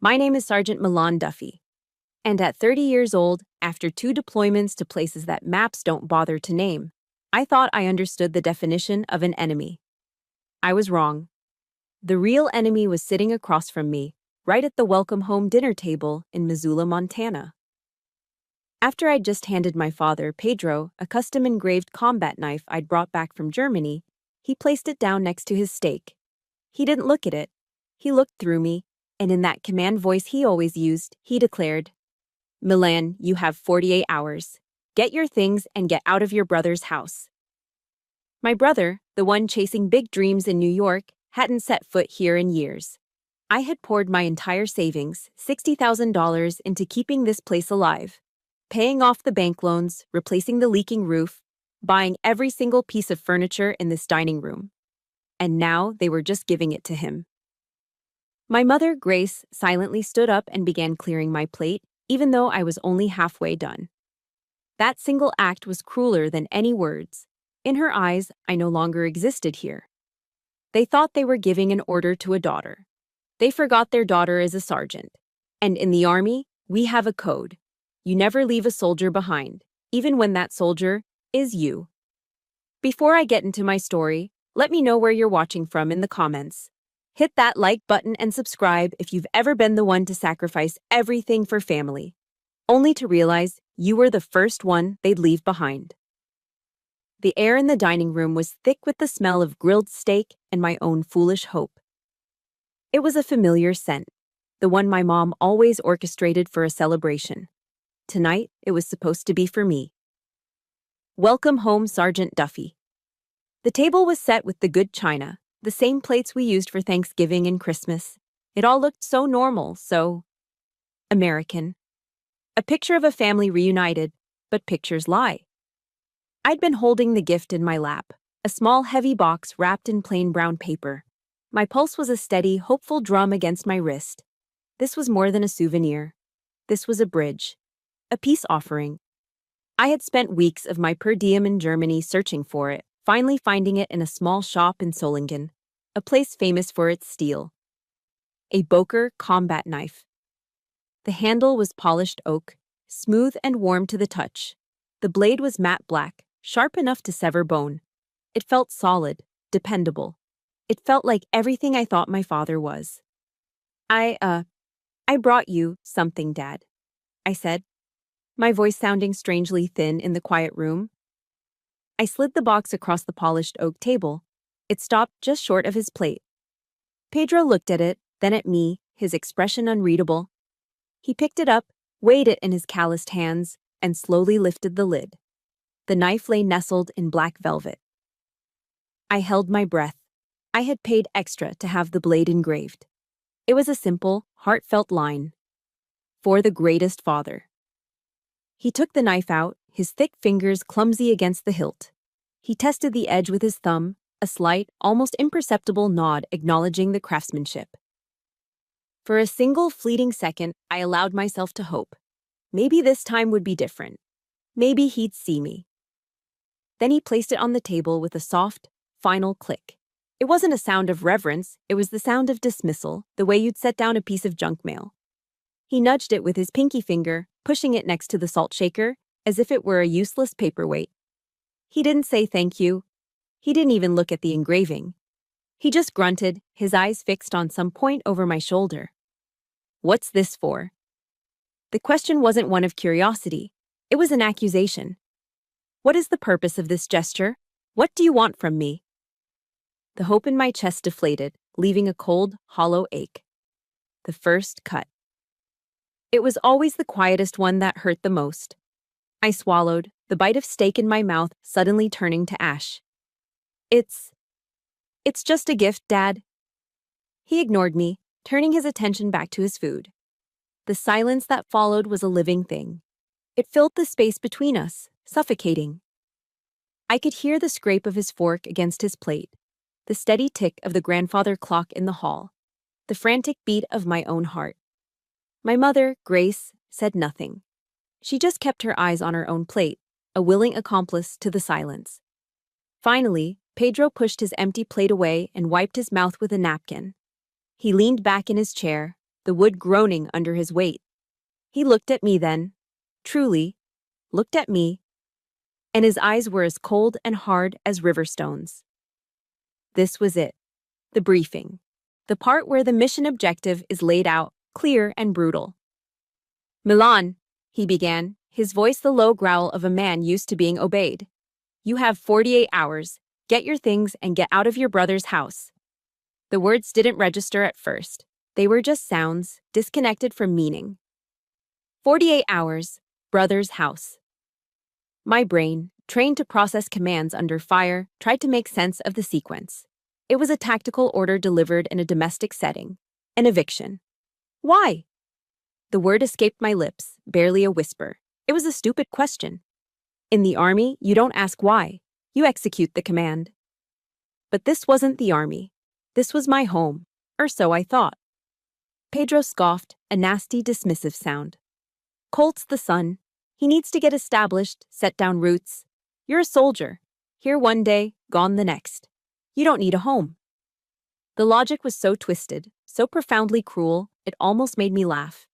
My name is Sergeant Milan Duffy, and at 30 years old, after 2 deployments to places that maps don't bother to name, I thought I understood the definition of an enemy. I was wrong. The real enemy was sitting across from me, right at the welcome home dinner table in Missoula, Montana. After I'd just handed my father, Pedro, a custom-engraved combat knife I'd brought back from Germany, he placed it down next to his steak. He didn't look at it. He looked through me, and in that command voice he always used, he declared, "Milan, you have 48 hours. Get your things and get out of your brother's house." My brother, the one chasing big dreams in New York, hadn't set foot here in years. I had poured my entire savings, $60,000, into keeping this place alive, paying off the bank loans, replacing the leaking roof, buying every single piece of furniture in this dining room. And now they were just giving it to him. My mother, Grace, silently stood up and began clearing my plate, even though I was only halfway done. That single act was crueler than any words. In her eyes, I no longer existed here. They thought they were giving an order to a daughter. They forgot their daughter is a sergeant. And in the Army, we have a code. You never leave a soldier behind, even when that soldier is you. Before I get into my story, let me know where you're watching from in the comments. Hit that like button and subscribe if you've ever been the one to sacrifice everything for family, only to realize you were the first one they'd leave behind. The air in the dining room was thick with the smell of grilled steak and my own foolish hope. It was a familiar scent, the one my mom always orchestrated for a celebration. Tonight, it was supposed to be for me. Welcome home, Sergeant Duffy. The table was set with the good china, the same plates we used for Thanksgiving and Christmas. It all looked so normal, so American. A picture of a family reunited, but pictures lie. I'd been holding the gift in my lap, a small heavy box wrapped in plain brown paper. My pulse was a steady, hopeful drum against my wrist. This was more than a souvenir. This was a bridge, a peace offering. I had spent weeks of my per diem in Germany searching for it, finally finding it in a small shop in Solingen, a place famous for its steel. A Boker combat knife. The handle was polished oak, smooth and warm to the touch. The blade was matte black, sharp enough to sever bone. It felt solid, dependable. It felt like everything I thought my father was. I brought you something, Dad," I said, my voice sounding strangely thin in the quiet room. I slid the box across the polished oak table. It stopped just short of his plate. Pedro looked at it, then at me, his expression unreadable. He picked it up, weighed it in his calloused hands, and slowly lifted the lid. The knife lay nestled in black velvet. I held my breath. I had paid extra to have the blade engraved. It was a simple, heartfelt line. For the greatest father. He took the knife out, his thick fingers clumsy against the hilt. He tested the edge with his thumb, a slight, almost imperceptible nod acknowledging the craftsmanship. For a single fleeting second, I allowed myself to hope. Maybe this time would be different. Maybe he'd see me. Then he placed it on the table with a soft, final click. It wasn't a sound of reverence, it was the sound of dismissal, the way you'd set down a piece of junk mail. He nudged it with his pinky finger, pushing it next to the salt shaker, as if it were a useless paperweight. He didn't say thank you. He didn't even look at the engraving. He just grunted, his eyes fixed on some point over my shoulder. "What's this for?" The question wasn't one of curiosity. It was an accusation. "What is the purpose of this gesture? What do you want from me?" The hope in my chest deflated, leaving a cold, hollow ache. The first cut. It was always the quietest one that hurt the most. I swallowed, the bite of steak in my mouth suddenly turning to ash. It's just a gift, Dad." He ignored me, turning his attention back to his food. The silence that followed was a living thing. It filled the space between us, suffocating. I could hear the scrape of his fork against his plate, the steady tick of the grandfather clock in the hall, the frantic beat of my own heart. My mother, Grace, said nothing. She just kept her eyes on her own plate, a willing accomplice to the silence. Finally, Pedro pushed his empty plate away and wiped his mouth with a napkin. He leaned back in his chair, the wood groaning under his weight. He looked at me then, truly, looked at me, and his eyes were as cold and hard as river stones. This was it, the briefing, the part where the mission objective is laid out, clear and brutal. Milan, he began, his voice the low growl of a man used to being obeyed. You have 48 hours. Get your things and get out of your brother's house. The words didn't register at first. They were just sounds, disconnected from meaning. 48 hours, brother's house. My brain, trained to process commands under fire, tried to make sense of the sequence. It was a tactical order delivered in a domestic setting. An eviction. Why? The word escaped my lips, barely a whisper. It was a stupid question. In the army, you don't ask why. You execute the command. But this wasn't the army. This was my home, or so I thought. Pedro scoffed, a nasty, dismissive sound. Colt's the son. He needs to get established, set down roots. You're a soldier. Here one day, gone the next. You don't need a home. The logic was so twisted, so profoundly cruel, it almost made me laugh.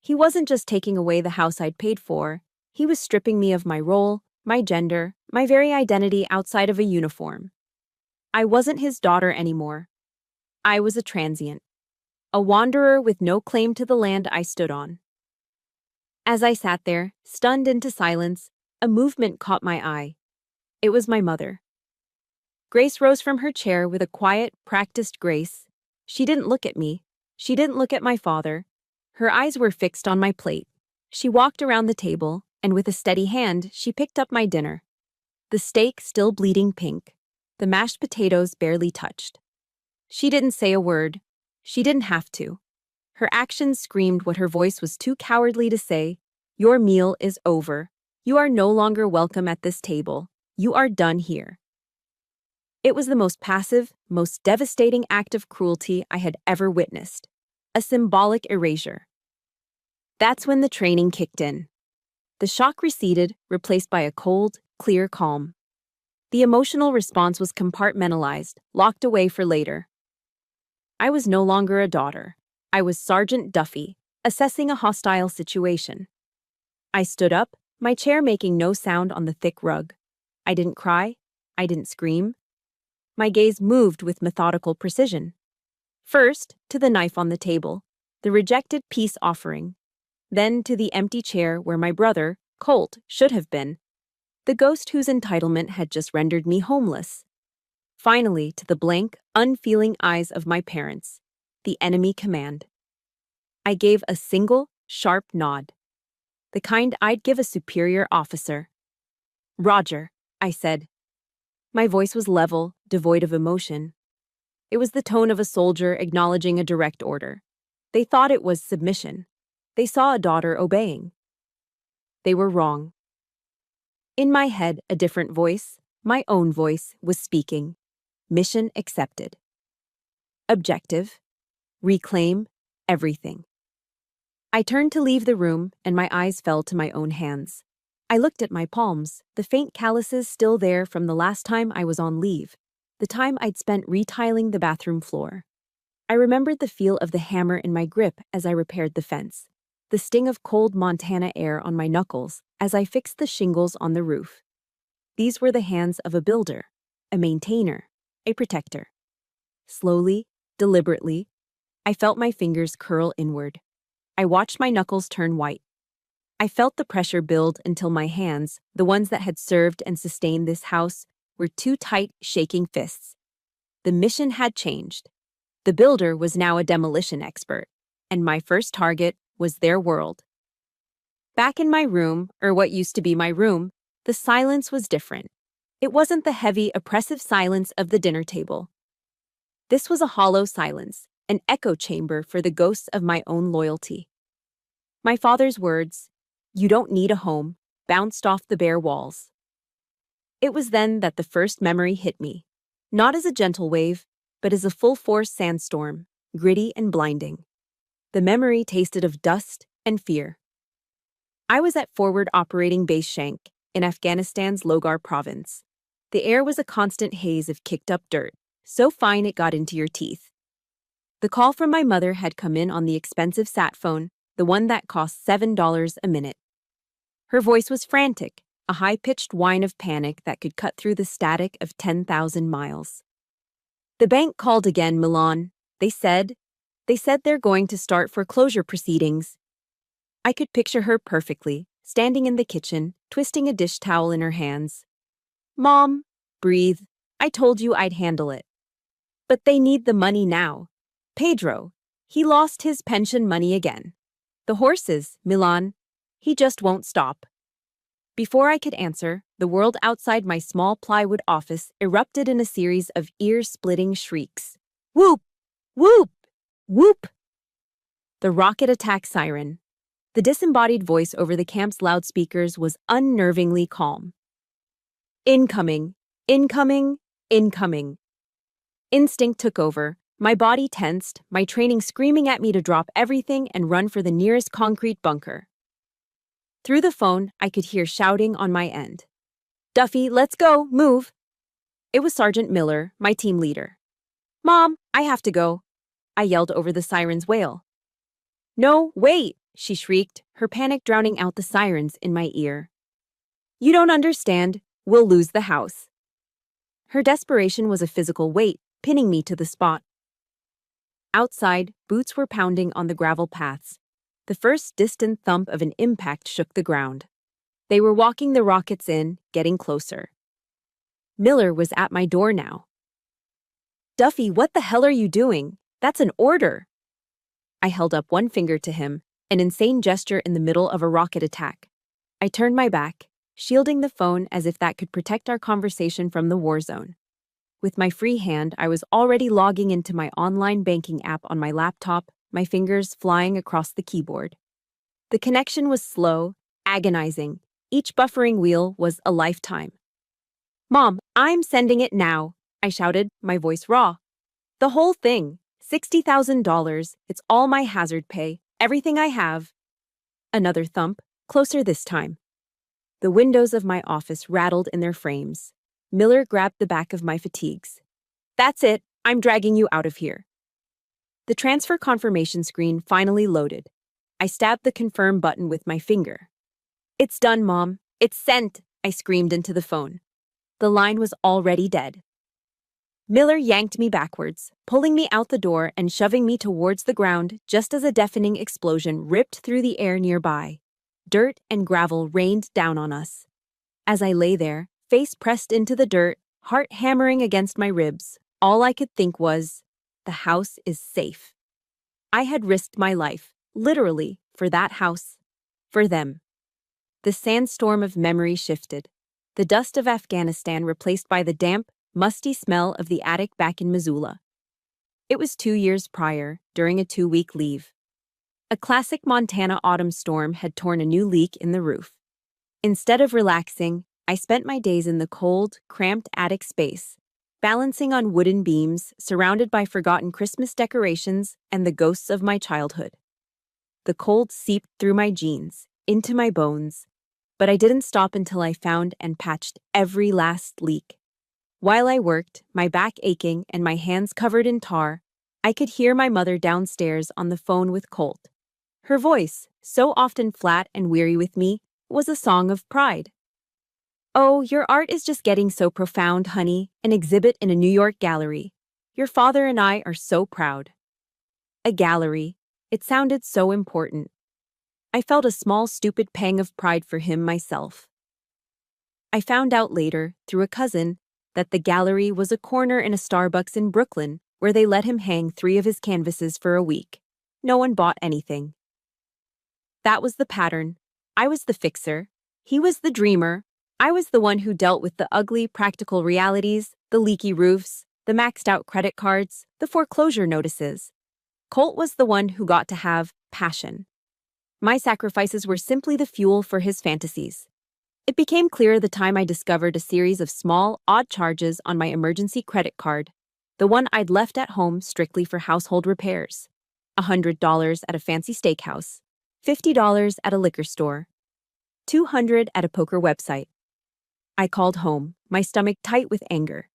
He wasn't just taking away the house I'd paid for. He was stripping me of my role, my gender, my very identity outside of a uniform. I wasn't his daughter anymore. I was a transient. A wanderer with no claim to the land I stood on. As I sat there, stunned into silence, a movement caught my eye. It was my mother. Grace rose from her chair with a quiet, practiced grace. She didn't look at me. She didn't look at my father. Her eyes were fixed on my plate. She walked around the table, and with a steady hand, she picked up my dinner. The steak still bleeding pink. The mashed potatoes barely touched. She didn't say a word. She didn't have to. Her actions screamed what her voice was too cowardly to say. Your meal is over. You are no longer welcome at this table. You are done here. It was the most passive, most devastating act of cruelty I had ever witnessed. A symbolic erasure. That's when the training kicked in. The shock receded, replaced by a cold, clear calm. The emotional response was compartmentalized, locked away for later. I was no longer a daughter. I was Sergeant Duffy, assessing a hostile situation. I stood up, my chair making no sound on the thick rug. I didn't cry. I didn't scream. My gaze moved with methodical precision. First, to the knife on the table, the rejected peace offering. Then to the empty chair where my brother, Colt, should have been. The ghost whose entitlement had just rendered me homeless. Finally, to the blank, unfeeling eyes of my parents, the enemy command. I gave a single, sharp nod. The kind I'd give a superior officer. Roger, I said. My voice was level, devoid of emotion. It was the tone of a soldier acknowledging a direct order. They thought it was submission. They saw a daughter obeying. They were wrong. In my head, a different voice, my own voice, was speaking. Mission accepted. Objective. Reclaim everything. I turned to leave the room, and my eyes fell to my own hands. I looked at my palms, the faint calluses still there from the last time I was on leave, the time I'd spent retiling the bathroom floor. I remembered the feel of the hammer in my grip as I repaired the fence, the sting of cold Montana air on my knuckles as I fixed the shingles on the roof. These were the hands of a builder, a maintainer, a protector. Slowly, deliberately, I felt my fingers curl inward. I watched my knuckles turn white. I felt the pressure build until my hands, the ones that had served and sustained this house, were two tight, shaking fists. The mission had changed. The builder was now a demolition expert, and my first target was their world. Back in my room, or what used to be my room, the silence was different. It wasn't the heavy, oppressive silence of the dinner table. This was a hollow silence, an echo chamber for the ghosts of my own loyalty. My father's words, "You don't need a home," bounced off the bare walls. It was then that the first memory hit me, not as a gentle wave, but as a full-force sandstorm, gritty and blinding. The memory tasted of dust and fear. I was at Forward Operating Base Shank, in Afghanistan's Logar province. The air was a constant haze of kicked-up dirt, so fine it got into your teeth. The call from my mother had come in on the expensive sat phone, the one that cost $7 a minute. Her voice was frantic, a high-pitched whine of panic that could cut through the static of 10,000 miles. The bank called again, Milan. They said they're going to start foreclosure proceedings. I could picture her perfectly, standing in the kitchen, twisting a dish towel in her hands. Mom, breathe. I told you I'd handle it. But they need the money now. Pedro, he lost his pension money again. The horses, Milan, he just won't stop. Before I could answer, the world outside my small plywood office erupted in a series of ear-splitting shrieks. Whoop! Whoop! Whoop! The rocket attack siren. The disembodied voice over the camp's loudspeakers was unnervingly calm. Incoming! Incoming! Incoming! Instinct took over. My body tensed, my training screaming at me to drop everything and run for the nearest concrete bunker. Through the phone, I could hear shouting on my end. Duffy, let's go, move. It was Sergeant Miller, my team leader. Mom, I have to go, I yelled over the siren's wail. No, wait, she shrieked, her panic drowning out the sirens in my ear. You don't understand, we'll lose the house. Her desperation was a physical weight, pinning me to the spot. Outside, boots were pounding on the gravel paths. The first distant thump of an impact shook the ground. They were walking the rockets in, getting closer. Miller was at my door now. Duffy, what the hell are you doing? That's an order. I held up one finger to him, an insane gesture in the middle of a rocket attack. I turned my back, shielding the phone as if that could protect our conversation from the war zone. With my free hand, I was already logging into my online banking app on my laptop, my fingers flying across the keyboard. The connection was slow, agonizing. Each buffering wheel was a lifetime. Mom, I'm sending it now, I shouted, my voice raw. The whole thing, $60,000, it's all my hazard pay, everything I have. Another thump, closer this time. The windows of my office rattled in their frames. Miller grabbed the back of my fatigues. That's it, I'm dragging you out of here. The transfer confirmation screen finally loaded. I stabbed the confirm button with my finger. It's done, Mom. It's sent, I screamed into the phone. The line was already dead. Miller yanked me backwards, pulling me out the door and shoving me towards the ground just as a deafening explosion ripped through the air nearby. Dirt and gravel rained down on us. As I lay there, face pressed into the dirt, heart hammering against my ribs, all I could think was, the house is safe. I had risked my life, literally, for that house. For them. The sandstorm of memory shifted. The dust of Afghanistan replaced by the damp, musty smell of the attic back in Missoula. It was 2 years prior, during a 2-week leave. A classic Montana autumn storm had torn a new leak in the roof. Instead of relaxing, I spent my days in the cold, cramped attic space, balancing on wooden beams, surrounded by forgotten Christmas decorations and the ghosts of my childhood. The cold seeped through my jeans, into my bones, but I didn't stop until I found and patched every last leak. While I worked, my back aching and my hands covered in tar, I could hear my mother downstairs on the phone with Colt. Her voice, so often flat and weary with me, was a song of pride. Oh, your art is just getting so profound, honey, an exhibit in a New York gallery. Your father and I are so proud. A gallery. It sounded so important. I felt a small, stupid pang of pride for him myself. I found out later, through a cousin, that the gallery was a corner in a Starbucks in Brooklyn where they let him hang 3 of his canvases for a week. No one bought anything. That was the pattern. I was the fixer. He was the dreamer. I was the one who dealt with the ugly, practical realities, the leaky roofs, the maxed-out credit cards, the foreclosure notices. Colt was the one who got to have passion. My sacrifices were simply the fuel for his fantasies. It became clear the time I discovered a series of small, odd charges on my emergency credit card, the one I'd left at home strictly for household repairs. $100 at a fancy steakhouse, $50 at a liquor store, $200 at a poker website. I called home, my stomach tight with anger.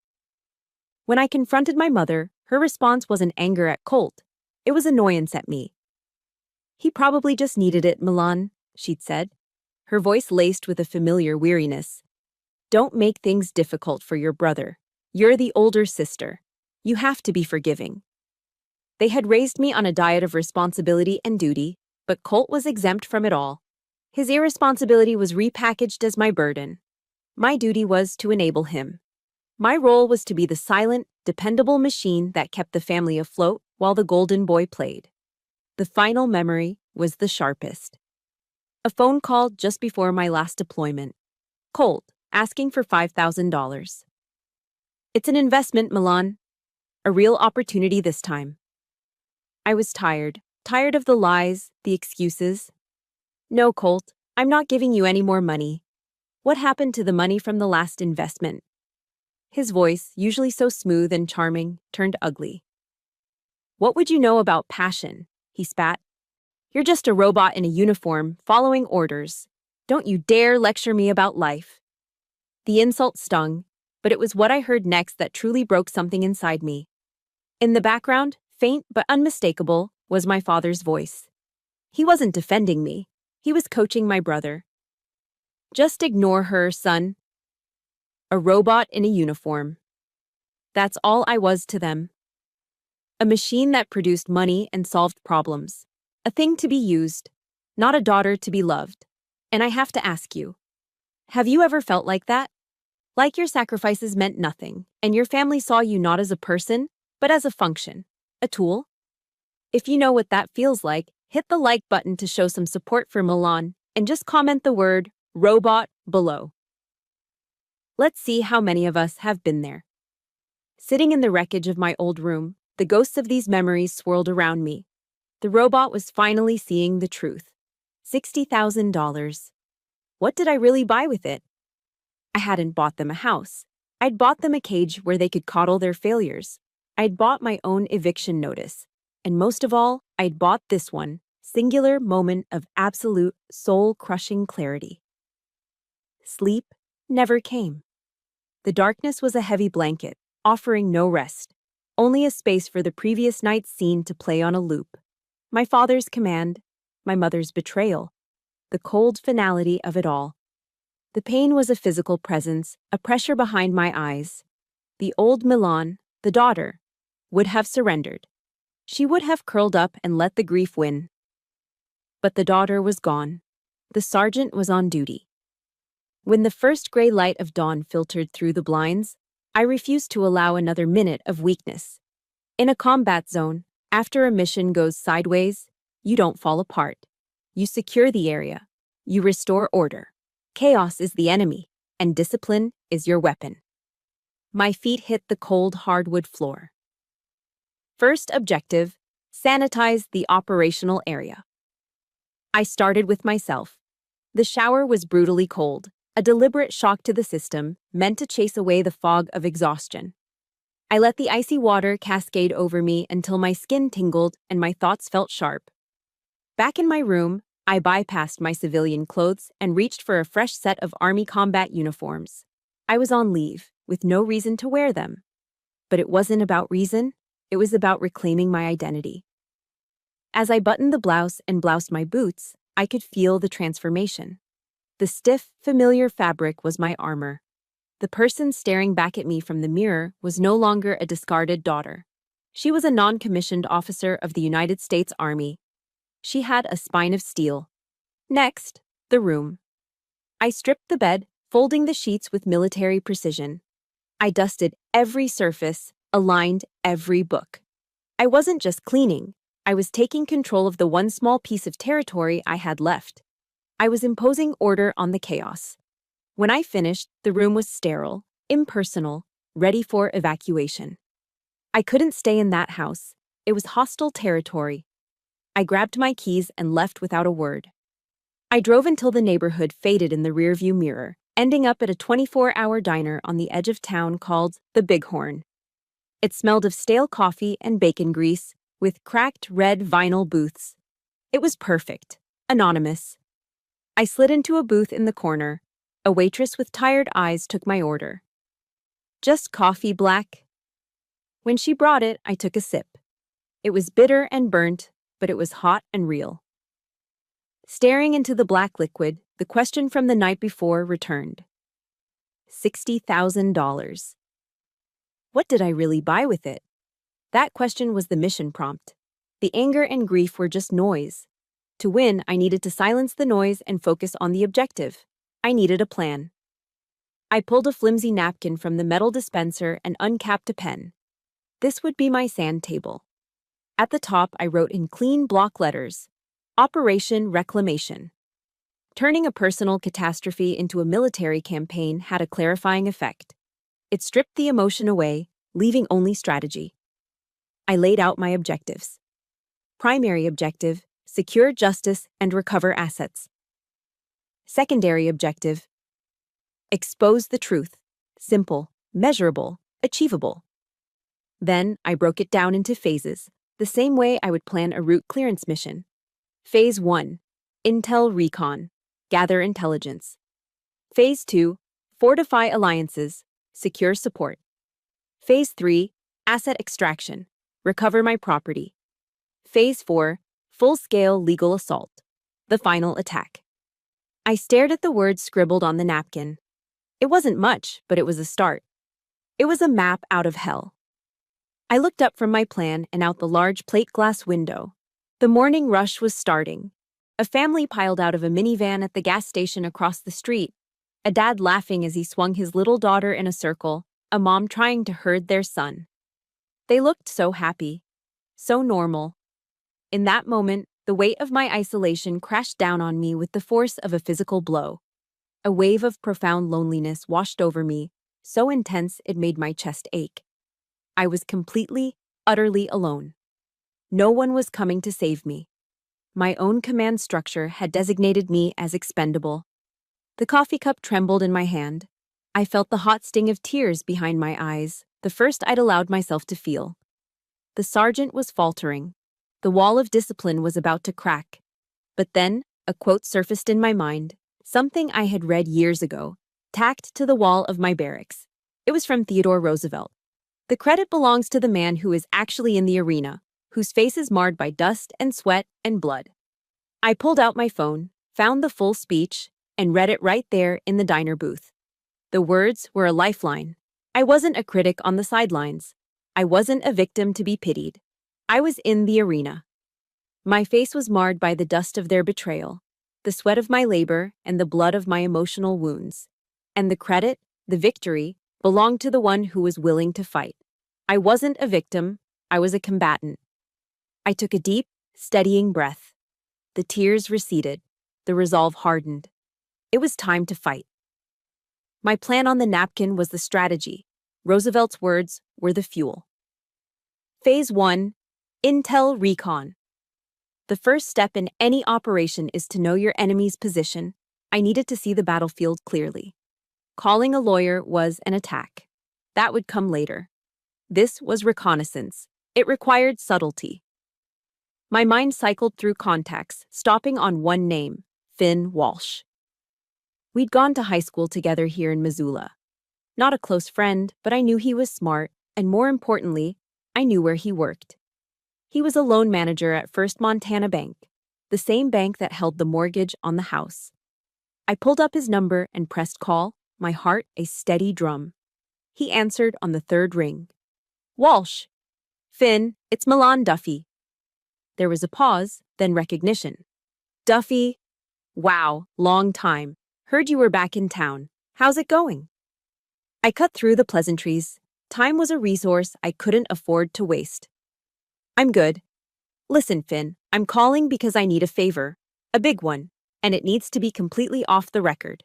When I confronted my mother, her response wasn't anger at Colt. It was annoyance at me. He probably just needed it, Milan, she'd said, her voice laced with a familiar weariness. Don't make things difficult for your brother. You're the older sister. You have to be forgiving. They had raised me on a diet of responsibility and duty, but Colt was exempt from it all. His irresponsibility was repackaged as my burden. My duty was to enable him. My role was to be the silent, dependable machine that kept the family afloat while the golden boy played. The final memory was the sharpest. A phone call just before my last deployment. Colt, asking for $5,000. It's an investment, Milan. A real opportunity this time. I was tired of the lies, the excuses. No, Colt, I'm not giving you any more money. What happened to the money from the last investment? His voice, usually so smooth and charming, turned ugly. What would you know about passion? He spat. You're just a robot in a uniform, following orders. Don't you dare lecture me about life. The insult stung, but it was what I heard next that truly broke something inside me. In the background, faint but unmistakable, was my father's voice. He wasn't defending me. He was coaching my brother. Just ignore her, son. A robot in a uniform. That's all I was to them. A machine that produced money and solved problems. A thing to be used, not a daughter to be loved. And I have to ask you, have you ever felt like that? Like your sacrifices meant nothing, and your family saw you not as a person, but as a function, a tool? If you know what that feels like, hit the like button to show some support for Milan, and just comment the word robot below. Let's see how many of us have been there. Sitting in the wreckage of my old room, the ghosts of these memories swirled around me. The robot was finally seeing the truth. $60,000. What did I really buy with it? I hadn't bought them a house. I'd bought them a cage where they could coddle their failures. I'd bought my own eviction notice. And most of all, I'd bought this one, singular moment of absolute, soul-crushing clarity. Sleep never came. The darkness was a heavy blanket, offering no rest, only a space for the previous night's scene to play on a loop. My father's command, my mother's betrayal, the cold finality of it all. The pain was a physical presence, a pressure behind my eyes. The old Milan, the daughter, would have surrendered. She would have curled up and let the grief win. But the daughter was gone. The sergeant was on duty. When the first gray light of dawn filtered through the blinds, I refused to allow another minute of weakness. In a combat zone, after a mission goes sideways, you don't fall apart. You secure the area. You restore order. Chaos is the enemy, and discipline is your weapon. My feet hit the cold hardwood floor. First objective, sanitize the operational area. I started with myself. The shower was brutally cold, a deliberate shock to the system meant to chase away the fog of exhaustion. I let the icy water cascade over me until my skin tingled and my thoughts felt sharp. Back in my room, I bypassed my civilian clothes and reached for a fresh set of Army combat uniforms. I was on leave, with no reason to wear them. But it wasn't about reason. It was about reclaiming my identity. As I buttoned the blouse and bloused my boots, I could feel the transformation. The stiff, familiar fabric was my armor. The person staring back at me from the mirror was no longer a discarded daughter. She was a non-commissioned officer of the United States Army. She had a spine of steel. Next, the room. I stripped the bed, folding the sheets with military precision. I dusted every surface, aligned every book. I wasn't just cleaning. I was taking control of the one small piece of territory I had left. I was imposing order on the chaos. When I finished, the room was sterile, impersonal, ready for evacuation. I couldn't stay in that house. It was hostile territory. I grabbed my keys and left without a word. I drove until the neighborhood faded in the rearview mirror, ending up at a 24-hour diner on the edge of town called the Bighorn. It smelled of stale coffee and bacon grease, with cracked red vinyl booths. It was perfect, anonymous. I slid into a booth in the corner. A waitress with tired eyes took my order. Just coffee, black. When she brought it, I took a sip. It was bitter and burnt, but it was hot and real. Staring into the black liquid, the question from the night before returned. $60,000. What did I really buy with it? That question was the mission prompt. The anger and grief were just noise. To win, I needed to silence the noise and focus on the objective. I needed a plan. I pulled a flimsy napkin from the metal dispenser and uncapped a pen. This would be my sand table. At the top, I wrote in clean block letters, Operation Reclamation. Turning a personal catastrophe into a military campaign had a clarifying effect. It stripped the emotion away, leaving only strategy. I laid out my objectives. Primary objective, secure justice and recover assets. Secondary objective, expose the truth, simple, measurable, achievable. Then I broke it down into phases, the same way I would plan a route clearance mission. Phase 1, Intel Recon, gather intelligence. Phase 2, fortify alliances, secure support. Phase 3, asset extraction, recover my property. Phase 4, full-scale legal assault, the final attack. I stared at the words scribbled on the napkin. It wasn't much, but it was a start. It was a map out of hell. I looked up from my plan and out the large plate glass window. The morning rush was starting. A family piled out of a minivan at the gas station across the street, a dad laughing as he swung his little daughter in a circle, a mom trying to herd their son. They looked so happy, so normal. In that moment, the weight of my isolation crashed down on me with the force of a physical blow. A wave of profound loneliness washed over me, so intense it made my chest ache. I was completely, utterly alone. No one was coming to save me. My own command structure had designated me as expendable. The coffee cup trembled in my hand. I felt the hot sting of tears behind my eyes, the first I'd allowed myself to feel. The sergeant was faltering. The wall of discipline was about to crack. But then, a quote surfaced in my mind, something I had read years ago, tacked to the wall of my barracks. It was from Theodore Roosevelt. The credit belongs to the man who is actually in the arena, whose face is marred by dust and sweat and blood. I pulled out my phone, found the full speech, and read it right there in the diner booth. The words were a lifeline. I wasn't a critic on the sidelines. I wasn't a victim to be pitied. I was in the arena. My face was marred by the dust of their betrayal, the sweat of my labor, and the blood of my emotional wounds. And the credit, the victory, belonged to the one who was willing to fight. I wasn't a victim. I was a combatant. I took a deep, steadying breath. The tears receded. The resolve hardened. It was time to fight. My plan on the napkin was the strategy. Roosevelt's words were the fuel. Phase 1, Intel Recon. The first step in any operation is to know your enemy's position. I needed to see the battlefield clearly. Calling a lawyer was an attack. That would come later. This was reconnaissance. It required subtlety. My mind cycled through contacts, stopping on one name, Finn Walsh. We'd gone to high school together here in Missoula. Not a close friend, but I knew he was smart, and more importantly, I knew where he worked. He was a loan manager at First Montana Bank, the same bank that held the mortgage on the house. I pulled up his number and pressed call, my heart a steady drum. He answered on the third ring. Walsh. Finn, it's Milan Duffy. There was a pause, then recognition. Duffy. Wow, long time. Heard you were back in town. How's it going? I cut through the pleasantries. Time was a resource I couldn't afford to waste. I'm good. Listen, Finn, I'm calling because I need a favor. A big one, and it needs to be completely off the record.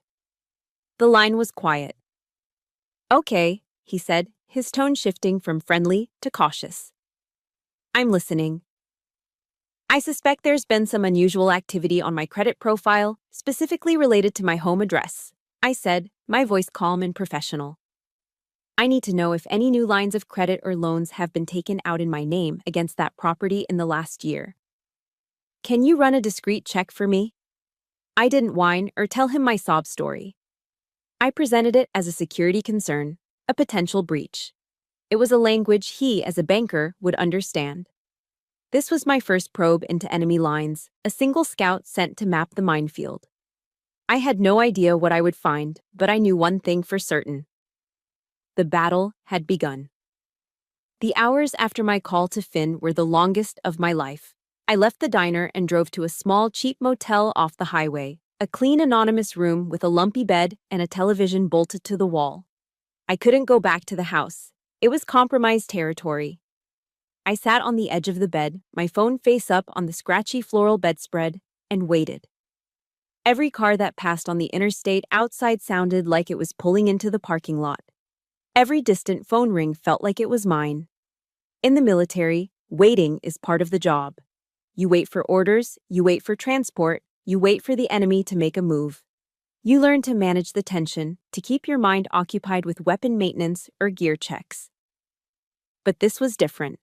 The line was quiet. Okay, he said, his tone shifting from friendly to cautious. I'm listening. I suspect there's been some unusual activity on my credit profile, specifically related to my home address, I said, my voice calm and professional. I need to know if any new lines of credit or loans have been taken out in my name against that property in the last year. Can you run a discreet check for me? I didn't whine or tell him my sob story. I presented it as a security concern, a potential breach. It was a language he, as a banker, would understand. This was my first probe into enemy lines, a single scout sent to map the minefield. I had no idea what I would find, but I knew one thing for certain. The battle had begun. The hours after my call to Finn were the longest of my life. I left the diner and drove to a small, cheap motel off the highway, a clean, anonymous room with a lumpy bed and a television bolted to the wall. I couldn't go back to the house. It was compromised territory. I sat on the edge of the bed, my phone face up on the scratchy floral bedspread, and waited. Every car that passed on the interstate outside sounded like it was pulling into the parking lot. Every distant phone ring felt like it was mine. In the military, waiting is part of the job. You wait for orders, you wait for transport, you wait for the enemy to make a move. You learn to manage the tension, to keep your mind occupied with weapon maintenance or gear checks. But this was different.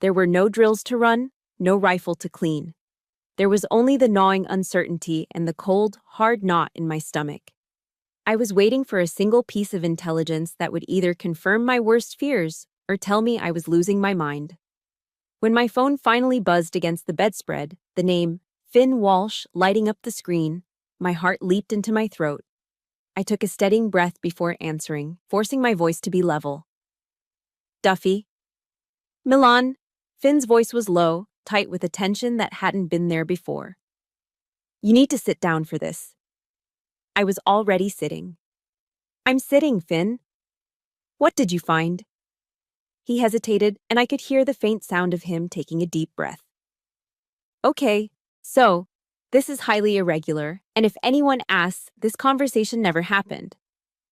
There were no drills to run, no rifle to clean. There was only the gnawing uncertainty and the cold, hard knot in my stomach. I was waiting for a single piece of intelligence that would either confirm my worst fears or tell me I was losing my mind. When my phone finally buzzed against the bedspread, the name, Finn Walsh, lighting up the screen, my heart leaped into my throat. I took a steadying breath before answering, forcing my voice to be level. Duffy. Milan. Finn's voice was low, tight with a tension that hadn't been there before. You need to sit down for this. I was already sitting. I'm sitting, Finn. What did you find? He hesitated, and I could hear the faint sound of him taking a deep breath. Okay, so, this is highly irregular, and if anyone asks, this conversation never happened.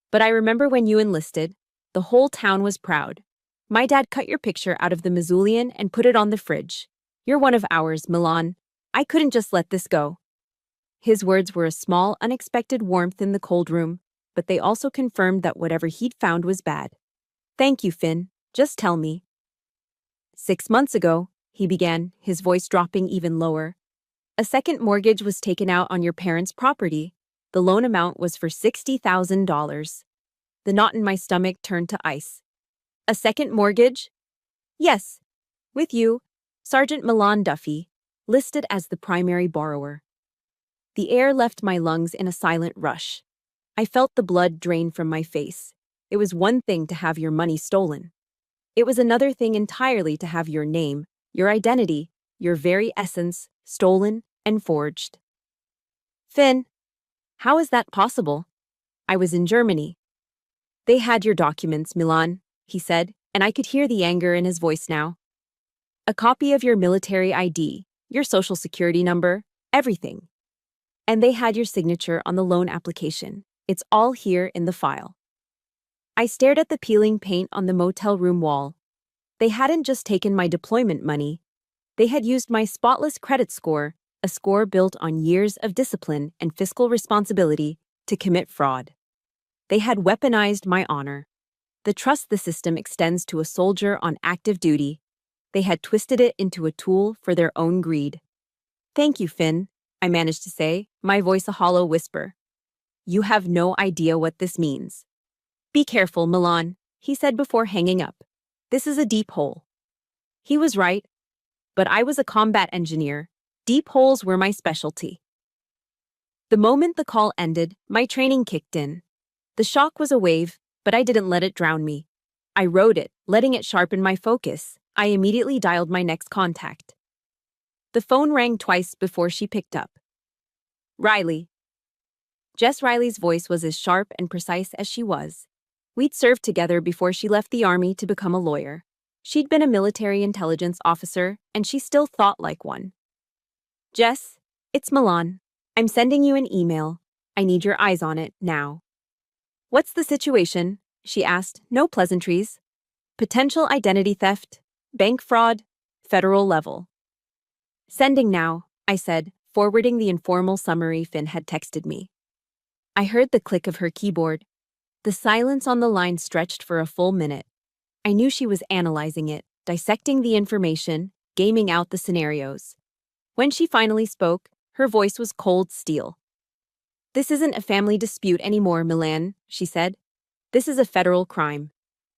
But I remember when you enlisted, the whole town was proud. My dad cut your picture out of the Mausoleum and put it on the fridge. You're one of ours, Milan. I couldn't just let this go. His words were a small, unexpected warmth in the cold room, but they also confirmed that whatever he'd found was bad. Thank you, Finn. Just tell me. 6 months ago, he began, his voice dropping even lower. A second mortgage was taken out on your parents' property. The loan amount was for $60,000. The knot in my stomach turned to ice. A second mortgage? Yes. With you, Sergeant Milan Duffy, listed as the primary borrower. The air left my lungs in a silent rush. I felt the blood drain from my face. It was one thing to have your money stolen. It was another thing entirely to have your name, your identity, your very essence, stolen and forged. Finn, how is that possible? I was in Germany. They had your documents, Milan, he said, and I could hear the anger in his voice now. A copy of your military ID, your social security number, everything. And they had your signature on the loan application. It's all here in the file. I stared at the peeling paint on the motel room wall. They hadn't just taken my deployment money. They had used my spotless credit score, a score built on years of discipline and fiscal responsibility, to commit fraud. They had weaponized my honor. The trust the system extends to a soldier on active duty. They had twisted it into a tool for their own greed. Thank you, Finn, I managed to say, my voice a hollow whisper. You have no idea what this means. Be careful, Milan, he said before hanging up. This is a deep hole. He was right, but I was a combat engineer. Deep holes were my specialty. The moment the call ended, my training kicked in. The shock was a wave, but I didn't let it drown me. I rode it, letting it sharpen my focus. I immediately dialed my next contact. The phone rang twice before she picked up. Riley. Jess Riley's voice was as sharp and precise as she was. We'd served together before she left the army to become a lawyer. She'd been a military intelligence officer, and she still thought like one. Jess, it's Milan. I'm sending you an email. I need your eyes on it, now. What's the situation? She asked, no pleasantries. Potential identity theft, bank fraud, federal level. Sending now, I said, forwarding the informal summary Finn had texted me. I heard the click of her keyboard. The silence on the line stretched for a full minute. I knew she was analyzing it, dissecting the information, gaming out the scenarios. When she finally spoke, her voice was cold steel. This isn't a family dispute anymore, Milan, she said. This is a federal crime.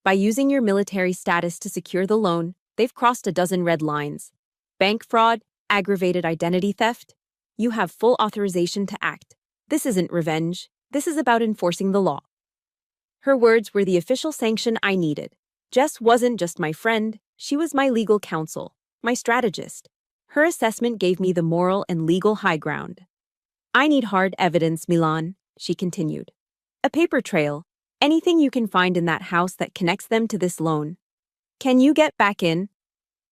By using your military status to secure the loan, they've crossed a dozen red lines. Bank fraud, aggravated identity theft. You have full authorization to act. This isn't revenge. This is about enforcing the law. Her words were the official sanction I needed. Jess wasn't just my friend, she was my legal counsel, my strategist. Her assessment gave me the moral and legal high ground. I need hard evidence, Milan, she continued. A paper trail, anything you can find in that house that connects them to this loan. Can you get back in?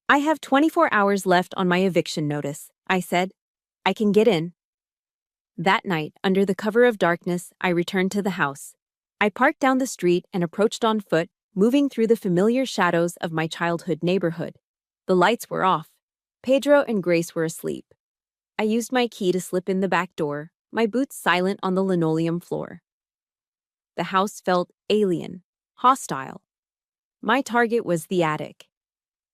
I have 24 hours left on my eviction notice, I said. I can get in. That night, under the cover of darkness, I returned to the house. I parked down the street and approached on foot, moving through the familiar shadows of my childhood neighborhood. The lights were off. Pedro and Grace were asleep. I used my key to slip in the back door, my boots silent on the linoleum floor. The house felt alien, hostile. My target was the attic.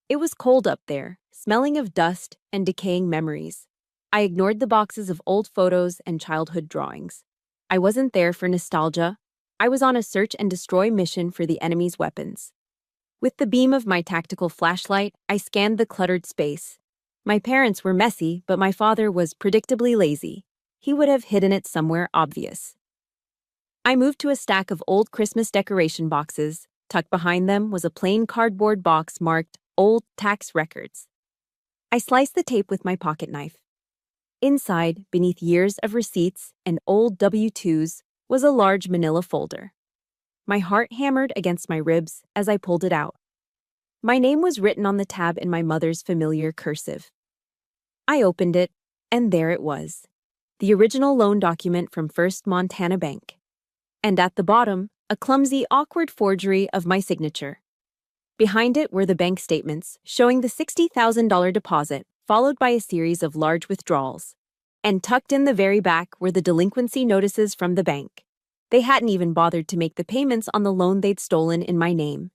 It was cold up there, smelling of dust and decaying memories. I ignored the boxes of old photos and childhood drawings. I wasn't there for nostalgia. I was on a search and destroy mission for the enemy's weapons. With the beam of my tactical flashlight, I scanned the cluttered space. My parents were messy, but my father was predictably lazy. He would have hidden it somewhere obvious. I moved to a stack of old Christmas decoration boxes. Tucked behind them was a plain cardboard box marked Old Tax Records. I sliced the tape with my pocket knife. Inside, beneath years of receipts and old W-2s, was a large manila folder. My heart hammered against my ribs as I pulled it out. My name was written on the tab in my mother's familiar cursive. I opened it, and there it was, the original loan document from First Montana Bank. And at the bottom, a clumsy, awkward forgery of my signature. Behind it were the bank statements showing the $60,000 deposit, followed by a series of large withdrawals. And tucked in the very back were the delinquency notices from the bank. They hadn't even bothered to make the payments on the loan they'd stolen in my name.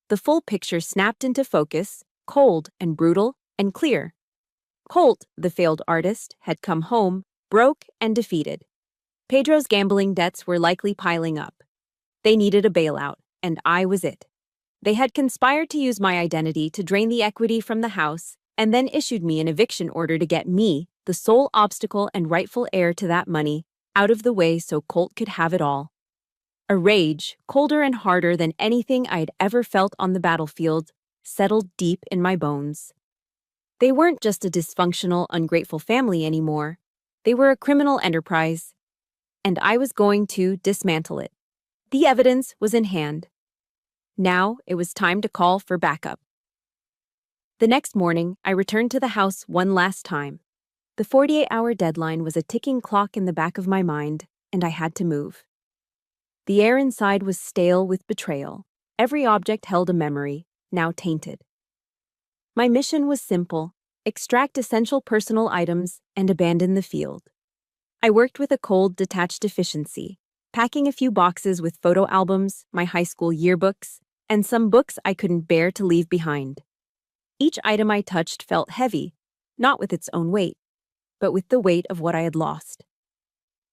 The full picture snapped into focus, cold and brutal and clear. Colt, the failed artist, had come home, broke and defeated. Pedro's gambling debts were likely piling up. They needed a bailout, and I was it. They had conspired to use my identity to drain the equity from the house, and then issued me an eviction order to get me, the sole obstacle and rightful heir to that money, out of the way so Colt could have it all. A rage, colder and harder than anything I'd ever felt on the battlefield, settled deep in my bones. They weren't just a dysfunctional, ungrateful family anymore. They were a criminal enterprise, and I was going to dismantle it. The evidence was in hand. Now it was time to call for backup. The next morning, I returned to the house one last time. The 48-hour deadline was a ticking clock in the back of my mind, and I had to move. The air inside was stale with betrayal. Every object held a memory, now tainted. My mission was simple: extract essential personal items and abandon the field. I worked with a cold, detached efficiency, packing a few boxes with photo albums, my high school yearbooks, and some books I couldn't bear to leave behind. Each item I touched felt heavy, not with its own weight, but with the weight of what I had lost.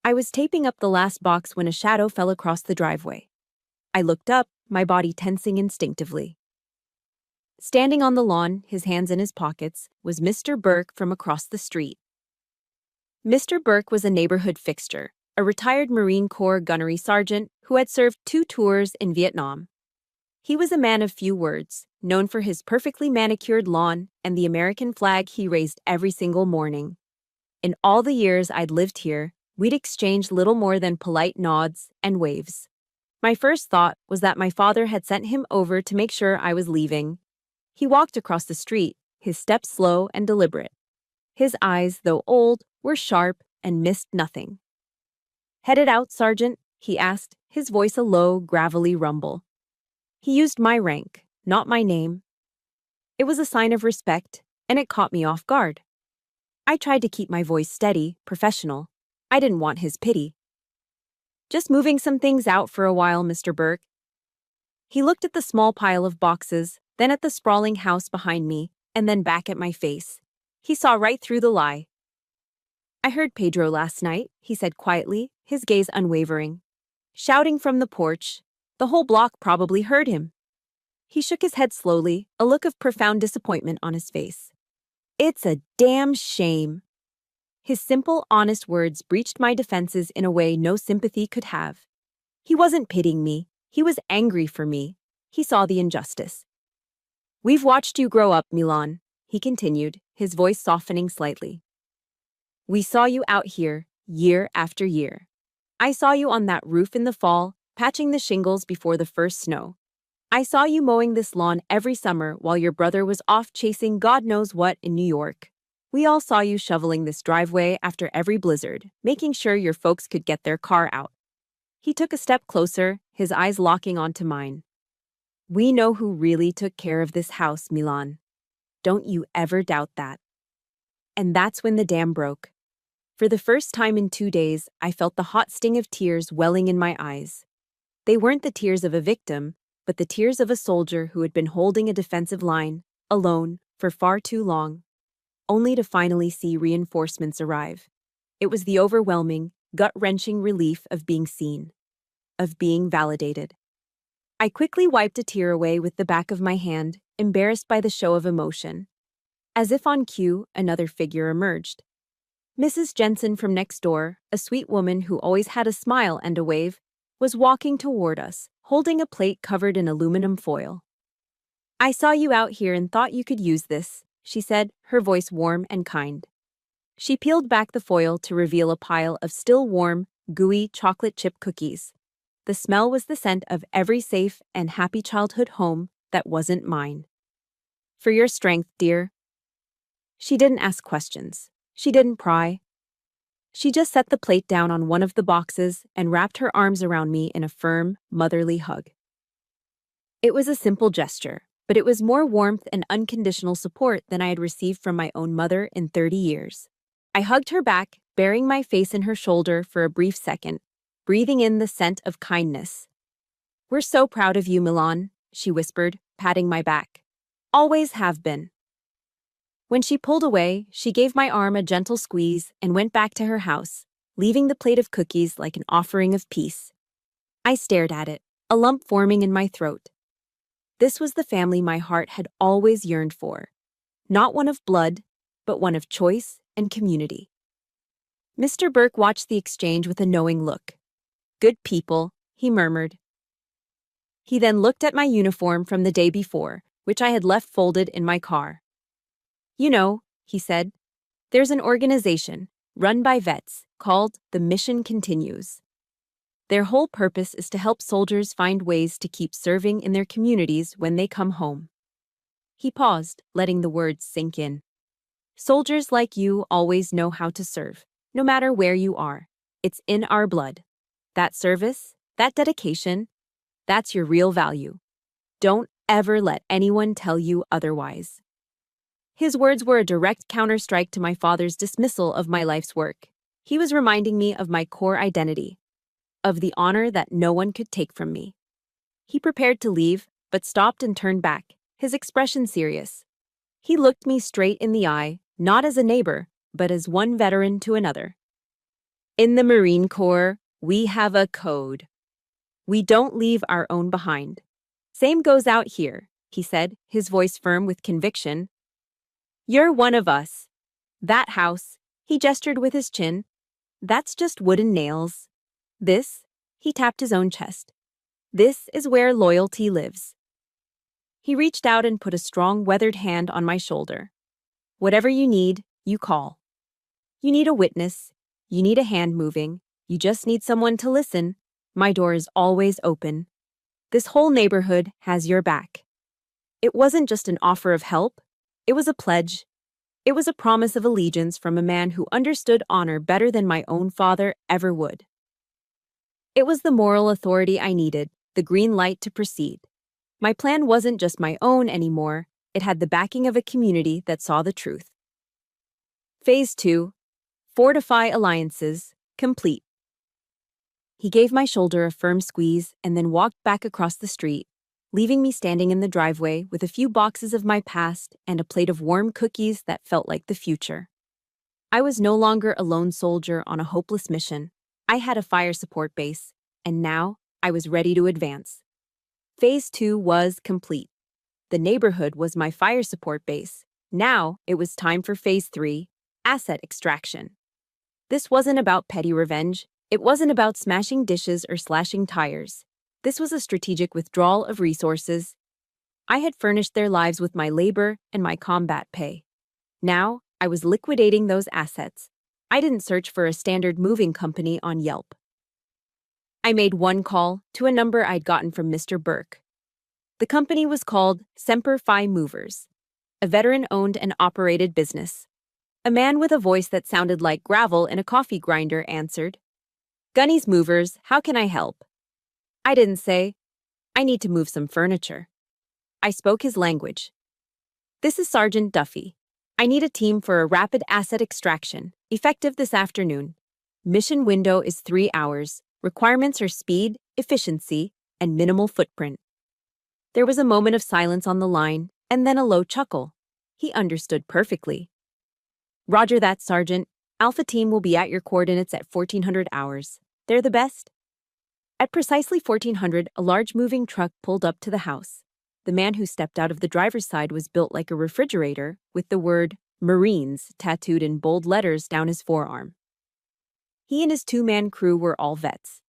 I was taping up the last box when a shadow fell across the driveway. I looked up, my body tensing instinctively. Standing on the lawn, his hands in his pockets, was Mr. Burke from across the street. Mr. Burke was a neighborhood fixture, a retired Marine Corps gunnery sergeant who had served 2 tours in Vietnam. He was a man of few words, known for his perfectly manicured lawn and the American flag he raised every single morning. In all the years I'd lived here, we'd exchanged little more than polite nods and waves. My first thought was that my father had sent him over to make sure I was leaving. He walked across the street, his steps slow and deliberate. His eyes, though old, were sharp and missed nothing. "Headed out, Sergeant?" he asked, his voice a low, gravelly rumble. He used my rank, not my name. It was a sign of respect, and it caught me off guard. I tried to keep my voice steady, professional. I didn't want his pity. "Just moving some things out for a while, Mr. Burke." He looked at the small pile of boxes, then at the sprawling house behind me, and then back at my face. He saw right through the lie. "I heard Pedro last night," he said quietly, his gaze unwavering. "Shouting from the porch. The whole block probably heard him." He shook his head slowly, a look of profound disappointment on his face. It's a damn shame. His simple, honest words breached my defenses in a way no sympathy could have. He wasn't pitying me. He was angry for me. He saw the injustice. We've watched you grow up, Milan, he continued, his voice softening slightly. We saw you out here, year after year. I saw you on that roof in the fall, patching the shingles before the first snow. I saw you mowing this lawn every summer while your brother was off chasing God knows what in New York. We all saw you shoveling this driveway after every blizzard, making sure your folks could get their car out. He took a step closer, his eyes locking onto mine. We know who really took care of this house, Milan. Don't you ever doubt that. And that's when the dam broke. For the first time in 2 days, I felt the hot sting of tears welling in my eyes. They weren't the tears of a victim, but the tears of a soldier who had been holding a defensive line, alone, for far too long, only to finally see reinforcements arrive. It was the overwhelming, gut-wrenching relief of being seen, of being validated. I quickly wiped a tear away with the back of my hand, embarrassed by the show of emotion. As if on cue, another figure emerged. Mrs. Jensen from next door, a sweet woman who always had a smile and a wave, was walking toward us, holding a plate covered in aluminum foil. I saw you out here and thought you could use this, she said, her voice warm and kind. She peeled back the foil to reveal a pile of still warm, gooey chocolate chip cookies. The smell was the scent of every safe and happy childhood home that wasn't mine. For your strength, dear. She didn't ask questions. She didn't pry. She just set the plate down on one of the boxes and wrapped her arms around me in a firm, motherly hug. It was a simple gesture, but it was more warmth and unconditional support than I had received from my own mother in 30 years. I hugged her back, burying my face in her shoulder for a brief second, breathing in the scent of kindness. We're so proud of you, Milan, she whispered, patting my back. Always have been. When she pulled away, she gave my arm a gentle squeeze and went back to her house, leaving the plate of cookies like an offering of peace. I stared at it, a lump forming in my throat. This was the family my heart had always yearned for. Not one of blood, but one of choice and community. Mr. Burke watched the exchange with a knowing look. Good people, he murmured. He then looked at my uniform from the day before, which I had left folded in my car. You know, he said, there's an organization, run by vets, called The Mission Continues. Their whole purpose is to help soldiers find ways to keep serving in their communities when they come home. He paused, letting the words sink in. Soldiers like you always know how to serve, no matter where you are. It's in our blood. That service, that dedication, that's your real value. Don't ever let anyone tell you otherwise. His words were a direct counterstrike to my father's dismissal of my life's work. He was reminding me of my core identity, of the honor that no one could take from me. He prepared to leave, but stopped and turned back, his expression serious. He looked me straight in the eye, not as a neighbor, but as one veteran to another. In the Marine Corps, we have a code. We don't leave our own behind. Same goes out here, he said, his voice firm with conviction. You're one of us. That house, he gestured with his chin, that's just wooden nails. This, he tapped his own chest. This is where loyalty lives. He reached out and put a strong, weathered hand on my shoulder. Whatever you need, you call. You need a witness. You need a hand moving. You just need someone to listen. My door is always open. This whole neighborhood has your back. It wasn't just an offer of help. It was a pledge. It was a promise of allegiance from a man who understood honor better than my own father ever would. It was the moral authority I needed, the green light to proceed. My plan wasn't just my own anymore. It had the backing of a community that saw the truth. Phase 2. Fortify alliances, complete. He gave my shoulder a firm squeeze and then walked back across the street, leaving me standing in the driveway with a few boxes of my past and a plate of warm cookies that felt like the future. I was no longer a lone soldier on a hopeless mission. I had a fire support base, and now I was ready to advance. Phase 2 was complete. The neighborhood was my fire support base. Now, it was time for Phase 3, asset extraction. This wasn't about petty revenge. It wasn't about smashing dishes or slashing tires. This was a strategic withdrawal of resources. I had furnished their lives with my labor and my combat pay. Now, I was liquidating those assets. I didn't search for a standard moving company on Yelp. I made one call to a number I'd gotten from Mr. Burke. The company was called Semper Fi Movers, a veteran-owned and operated business. A man with a voice that sounded like gravel in a coffee grinder answered, "Gunny's Movers, how can I help?" I didn't say, "I need to move some furniture." I spoke his language. "This is Sergeant Duffy. I need a team for a rapid asset extraction, effective this afternoon. Mission window is 3 hours. Requirements are speed, efficiency, and minimal footprint." There was a moment of silence on the line, and then a low chuckle. He understood perfectly. "Roger that, Sergeant. Alpha Team will be at your coordinates at 1400 hours. They're the best." At precisely 1400, a large moving truck pulled up to the house. The man who stepped out of the driver's side was built like a refrigerator, with the word Marines tattooed in bold letters down his forearm. He and his two-man crew were all vets.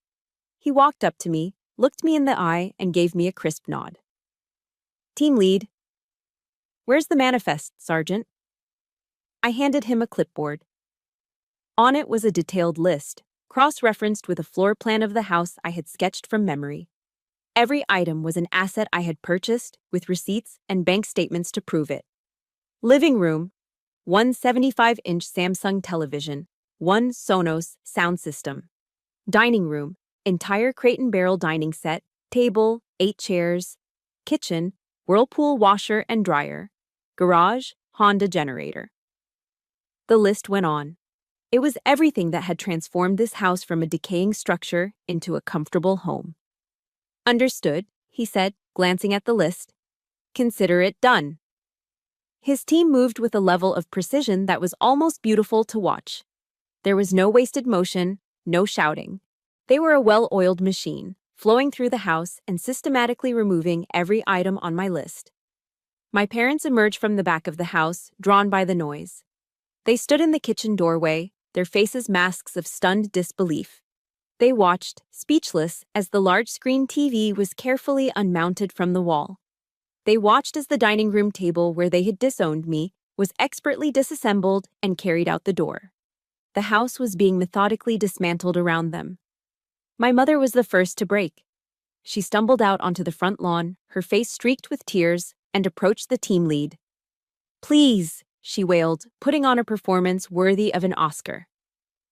He walked up to me, looked me in the eye, and gave me a crisp nod. "Team lead." "Where's the manifest, Sergeant?" I handed him a clipboard. On it was a detailed list, cross-referenced with a floor plan of the house I had sketched from memory. Every item was an asset I had purchased, with receipts and bank statements to prove it. Living room, 175-inch Samsung television, 1 Sonos sound system. Dining room, entire Crate and Barrel dining set, table, 8 chairs. Kitchen, Whirlpool washer and dryer. Garage, Honda generator. The list went on. It was everything that had transformed this house from a decaying structure into a comfortable home. "Understood," he said, glancing at the list. "Consider it done." His team moved with a level of precision that was almost beautiful to watch. There was no wasted motion, no shouting. They were a well-oiled machine, flowing through the house and systematically removing every item on my list. My parents emerged from the back of the house, drawn by the noise. They stood in the kitchen doorway, their faces masks of stunned disbelief. They watched, speechless, as the large-screen TV was carefully unmounted from the wall. They watched as the dining room table where they had disowned me was expertly disassembled and carried out the door. The house was being methodically dismantled around them. My mother was the first to break. She stumbled out onto the front lawn, her face streaked with tears, and approached the team lead. "Please," she wailed, putting on a performance worthy of an Oscar.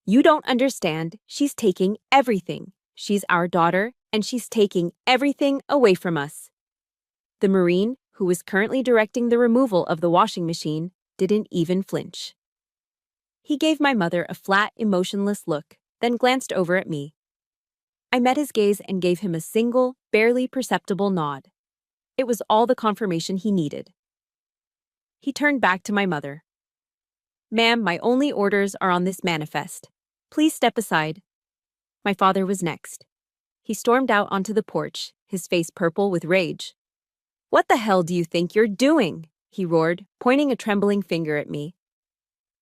"You don't understand. She's taking everything. She's our daughter, and she's taking everything away from us." The Marine, who was currently directing the removal of the washing machine, didn't even flinch. He gave my mother a flat, emotionless look, then glanced over at me. I met his gaze and gave him a single, barely perceptible nod. It was all the confirmation he needed. He turned back to my mother. "Ma'am, my only orders are on this manifest. Please step aside." My father was next. He stormed out onto the porch, his face purple with rage. "What the hell do you think you're doing?" he roared, pointing a trembling finger at me.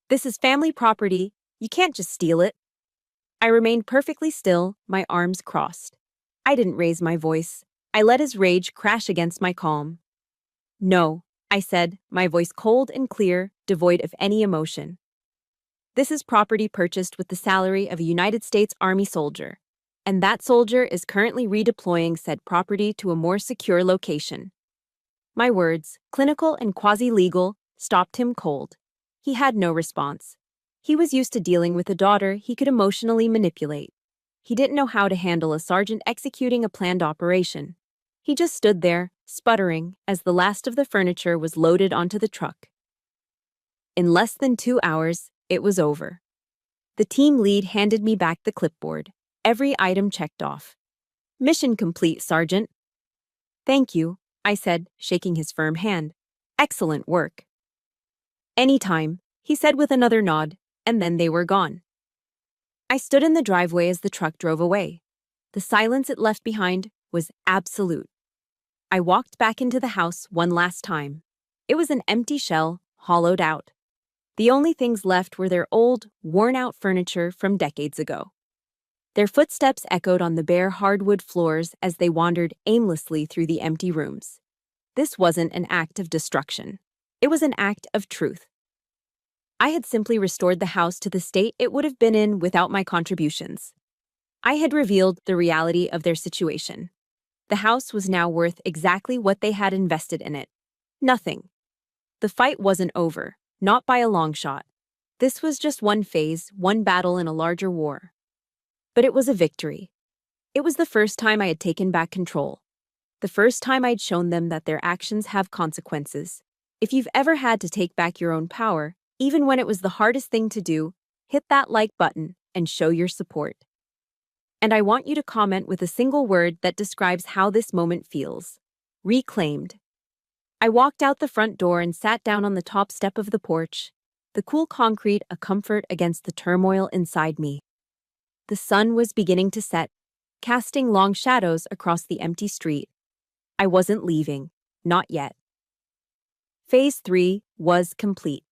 "This is family property. You can't just steal it." I remained perfectly still, my arms crossed. I didn't raise my voice. I let his rage crash against my calm. "No," I said, my voice cold and clear, devoid of any emotion. "This is property purchased with the salary of a United States Army soldier, and that soldier is currently redeploying said property to a more secure location." My words, clinical and quasi-legal, stopped him cold. He had no response. He was used to dealing with a daughter he could emotionally manipulate. He didn't know how to handle a sergeant executing a planned operation. He just stood there, sputtering, as the last of the furniture was loaded onto the truck. In less than 2 hours, it was over. The team lead handed me back the clipboard, every item checked off. "Mission complete, Sergeant." "Thank you," I said, shaking his firm hand. "Excellent work." "Anytime," he said with another nod, and then they were gone. I stood in the driveway as the truck drove away. The silence it left behind was absolute. I walked back into the house one last time. It was an empty shell, hollowed out. The only things left were their old, worn-out furniture from decades ago. Their footsteps echoed on the bare hardwood floors as they wandered aimlessly through the empty rooms. This wasn't an act of destruction. It was an act of truth. I had simply restored the house to the state it would have been in without my contributions. I had revealed the reality of their situation. The house was now worth exactly what they had invested in it. Nothing. The fight wasn't over, not by a long shot. This was just one phase, one battle in a larger war. But it was a victory. It was the first time I had taken back control. The first time I'd shown them that their actions have consequences. If you've ever had to take back your own power, even when it was the hardest thing to do, hit that like button and show your support. And I want you to comment with a single word that describes how this moment feels. Reclaimed. I walked out the front door and sat down on the top step of the porch, the cool concrete a comfort against the turmoil inside me. The sun was beginning to set, casting long shadows across the empty street. I wasn't leaving, not yet. Phase 3 was complete.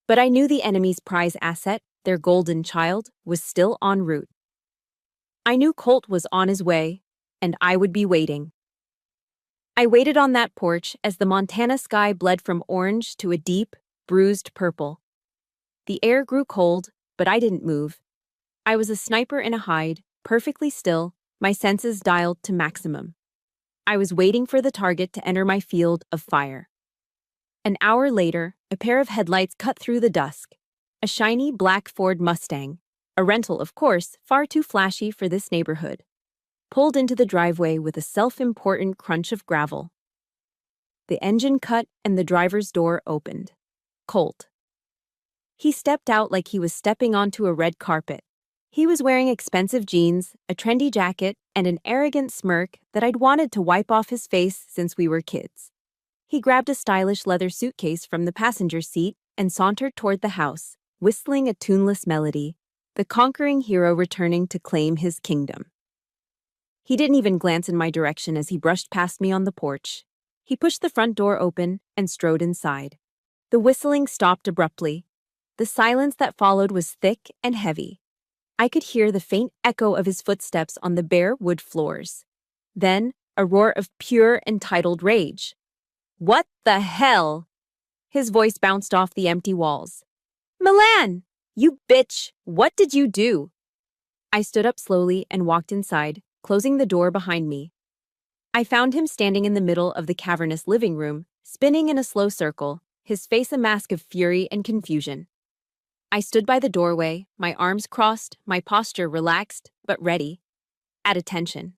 But I knew the enemy's prize asset, their golden child, was still en route. I knew Colt was on his way, and I would be waiting. I waited on that porch as the Montana sky bled from orange to a deep, bruised purple. The air grew cold, but I didn't move. I was a sniper in a hide, perfectly still, my senses dialed to maximum. I was waiting for the target to enter my field of fire. An hour later, a pair of headlights cut through the dusk. A shiny black Ford Mustang, a rental, of course, far too flashy for this neighborhood, pulled into the driveway with a self-important crunch of gravel. The engine cut and the driver's door opened. Colt. He stepped out like he was stepping onto a red carpet. He was wearing expensive jeans, a trendy jacket, and an arrogant smirk that I'd wanted to wipe off his face since we were kids. He grabbed a stylish leather suitcase from the passenger seat and sauntered toward the house, whistling a tuneless melody, the conquering hero returning to claim his kingdom. He didn't even glance in my direction as he brushed past me on the porch. He pushed the front door open and strode inside. The whistling stopped abruptly. The silence that followed was thick and heavy. I could hear the faint echo of his footsteps on the bare wood floors. Then, a roar of pure, entitled rage. "What the hell?" His voice bounced off the empty walls. "Milan! You bitch! What did you do?" I stood up slowly and walked inside, closing the door behind me. I found him standing in the middle of the cavernous living room, spinning in a slow circle, his face a mask of fury and confusion. I stood by the doorway, my arms crossed, my posture relaxed, but ready. At attention.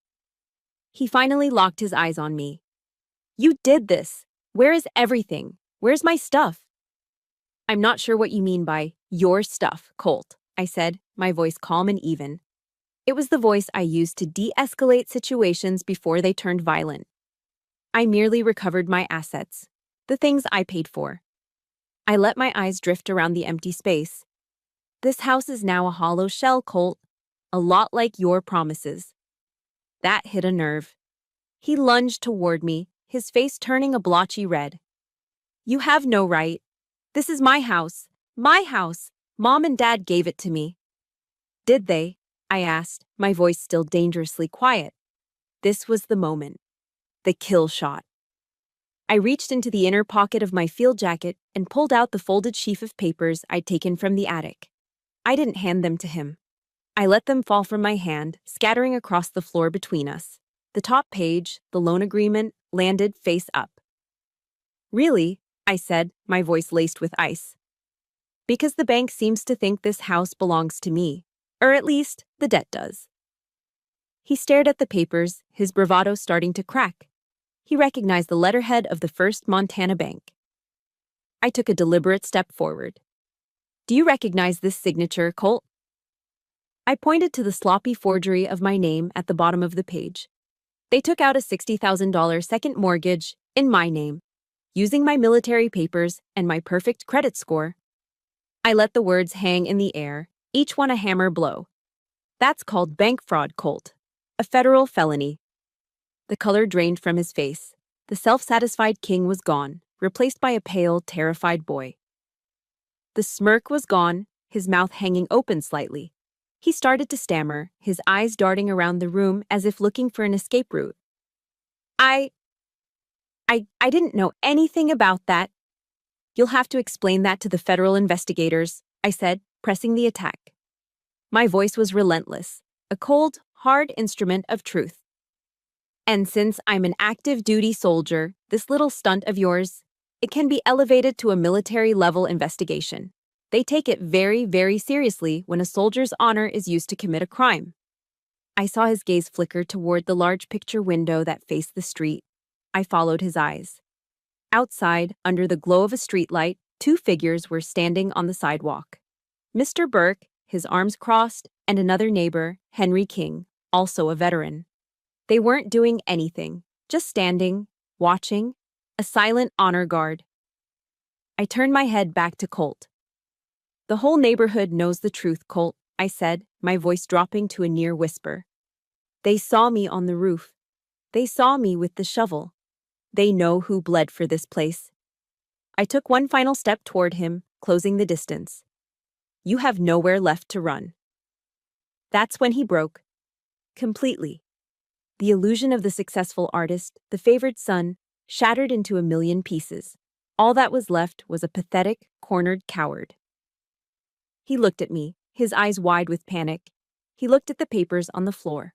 He finally locked his eyes on me. "You did this! Where is everything? Where's my stuff?" "I'm not sure what you mean by your stuff, Colt," I said, my voice calm and even. It was the voice I used to de-escalate situations before they turned violent. "I merely recovered my assets, the things I paid for." I let my eyes drift around the empty space. "This house is now a hollow shell, Colt, a lot like your promises." That hit a nerve. He lunged toward me, his face turning a blotchy red. "You have no right. This is my house. My house. Mom and Dad gave it to me." "Did they?" I asked, my voice still dangerously quiet. This was the moment. The kill shot. I reached into the inner pocket of my field jacket and pulled out the folded sheaf of papers I'd taken from the attic. I didn't hand them to him. I let them fall from my hand, scattering across the floor between us. The top page, the loan agreement, landed face up. "Really?" I said, my voice laced with ice. "Because the bank seems to think this house belongs to me. Or at least, the debt does." He stared at the papers, his bravado starting to crack. He recognized the letterhead of the First Montana Bank. I took a deliberate step forward. "Do you recognize this signature, Colt?" I pointed to the sloppy forgery of my name at the bottom of the page. They took out a $60,000 second mortgage in my name, using my military papers and my perfect credit score. I let the words hang in the air, each one a hammer blow. "That's called bank fraud, Colt. A federal felony." The color drained from his face. The self-satisfied king was gone, replaced by a pale, terrified boy. The smirk was gone, his mouth hanging open slightly. He started to stammer, his eyes darting around the room as if looking for an escape route. I didn't know anything about that. You'll have to explain that to the federal investigators, I said, pressing the attack. My voice was relentless, a cold, hard instrument of truth. And since I'm an active duty soldier, this little stunt of yours, it can be elevated to a military-level investigation. They take it very, very seriously when a soldier's honor is used to commit a crime. I saw his gaze flicker toward the large picture window that faced the street. I followed his eyes. Outside, under the glow of a streetlight, two figures were standing on the sidewalk. Mr. Burke, his arms crossed, and another neighbor, Henry King, also a veteran. They weren't doing anything, just standing, watching, a silent honor guard. I turned my head back to Colt. The whole neighborhood knows the truth, Colt, I said, my voice dropping to a near whisper. They saw me on the roof. They saw me with the shovel. They know who bled for this place. I took one final step toward him, closing the distance. You have nowhere left to run. That's when he broke. Completely. The illusion of the successful artist, the favored son, shattered into a million pieces. All that was left was a pathetic, cornered coward. He looked at me, his eyes wide with panic. He looked at the papers on the floor.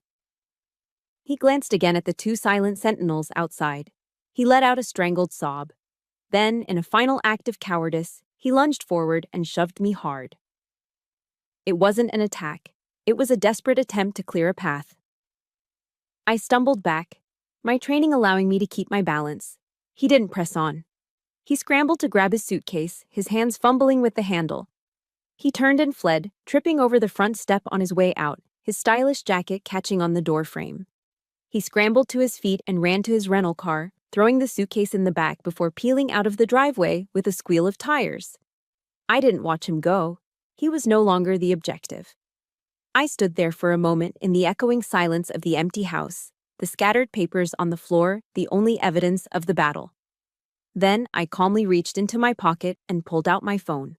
He glanced again at the two silent sentinels outside. He let out a strangled sob. Then, in a final act of cowardice, he lunged forward and shoved me hard. It wasn't an attack. It was a desperate attempt to clear a path. I stumbled back, my training allowing me to keep my balance. He didn't press on. He scrambled to grab his suitcase, his hands fumbling with the handle. He turned and fled, tripping over the front step on his way out, his stylish jacket catching on the door frame. He scrambled to his feet and ran to his rental car, throwing the suitcase in the back before peeling out of the driveway with a squeal of tires. I didn't watch him go. He was no longer the objective. I stood there for a moment in the echoing silence of the empty house, the scattered papers on the floor, the only evidence of the battle. Then I calmly reached into my pocket and pulled out my phone.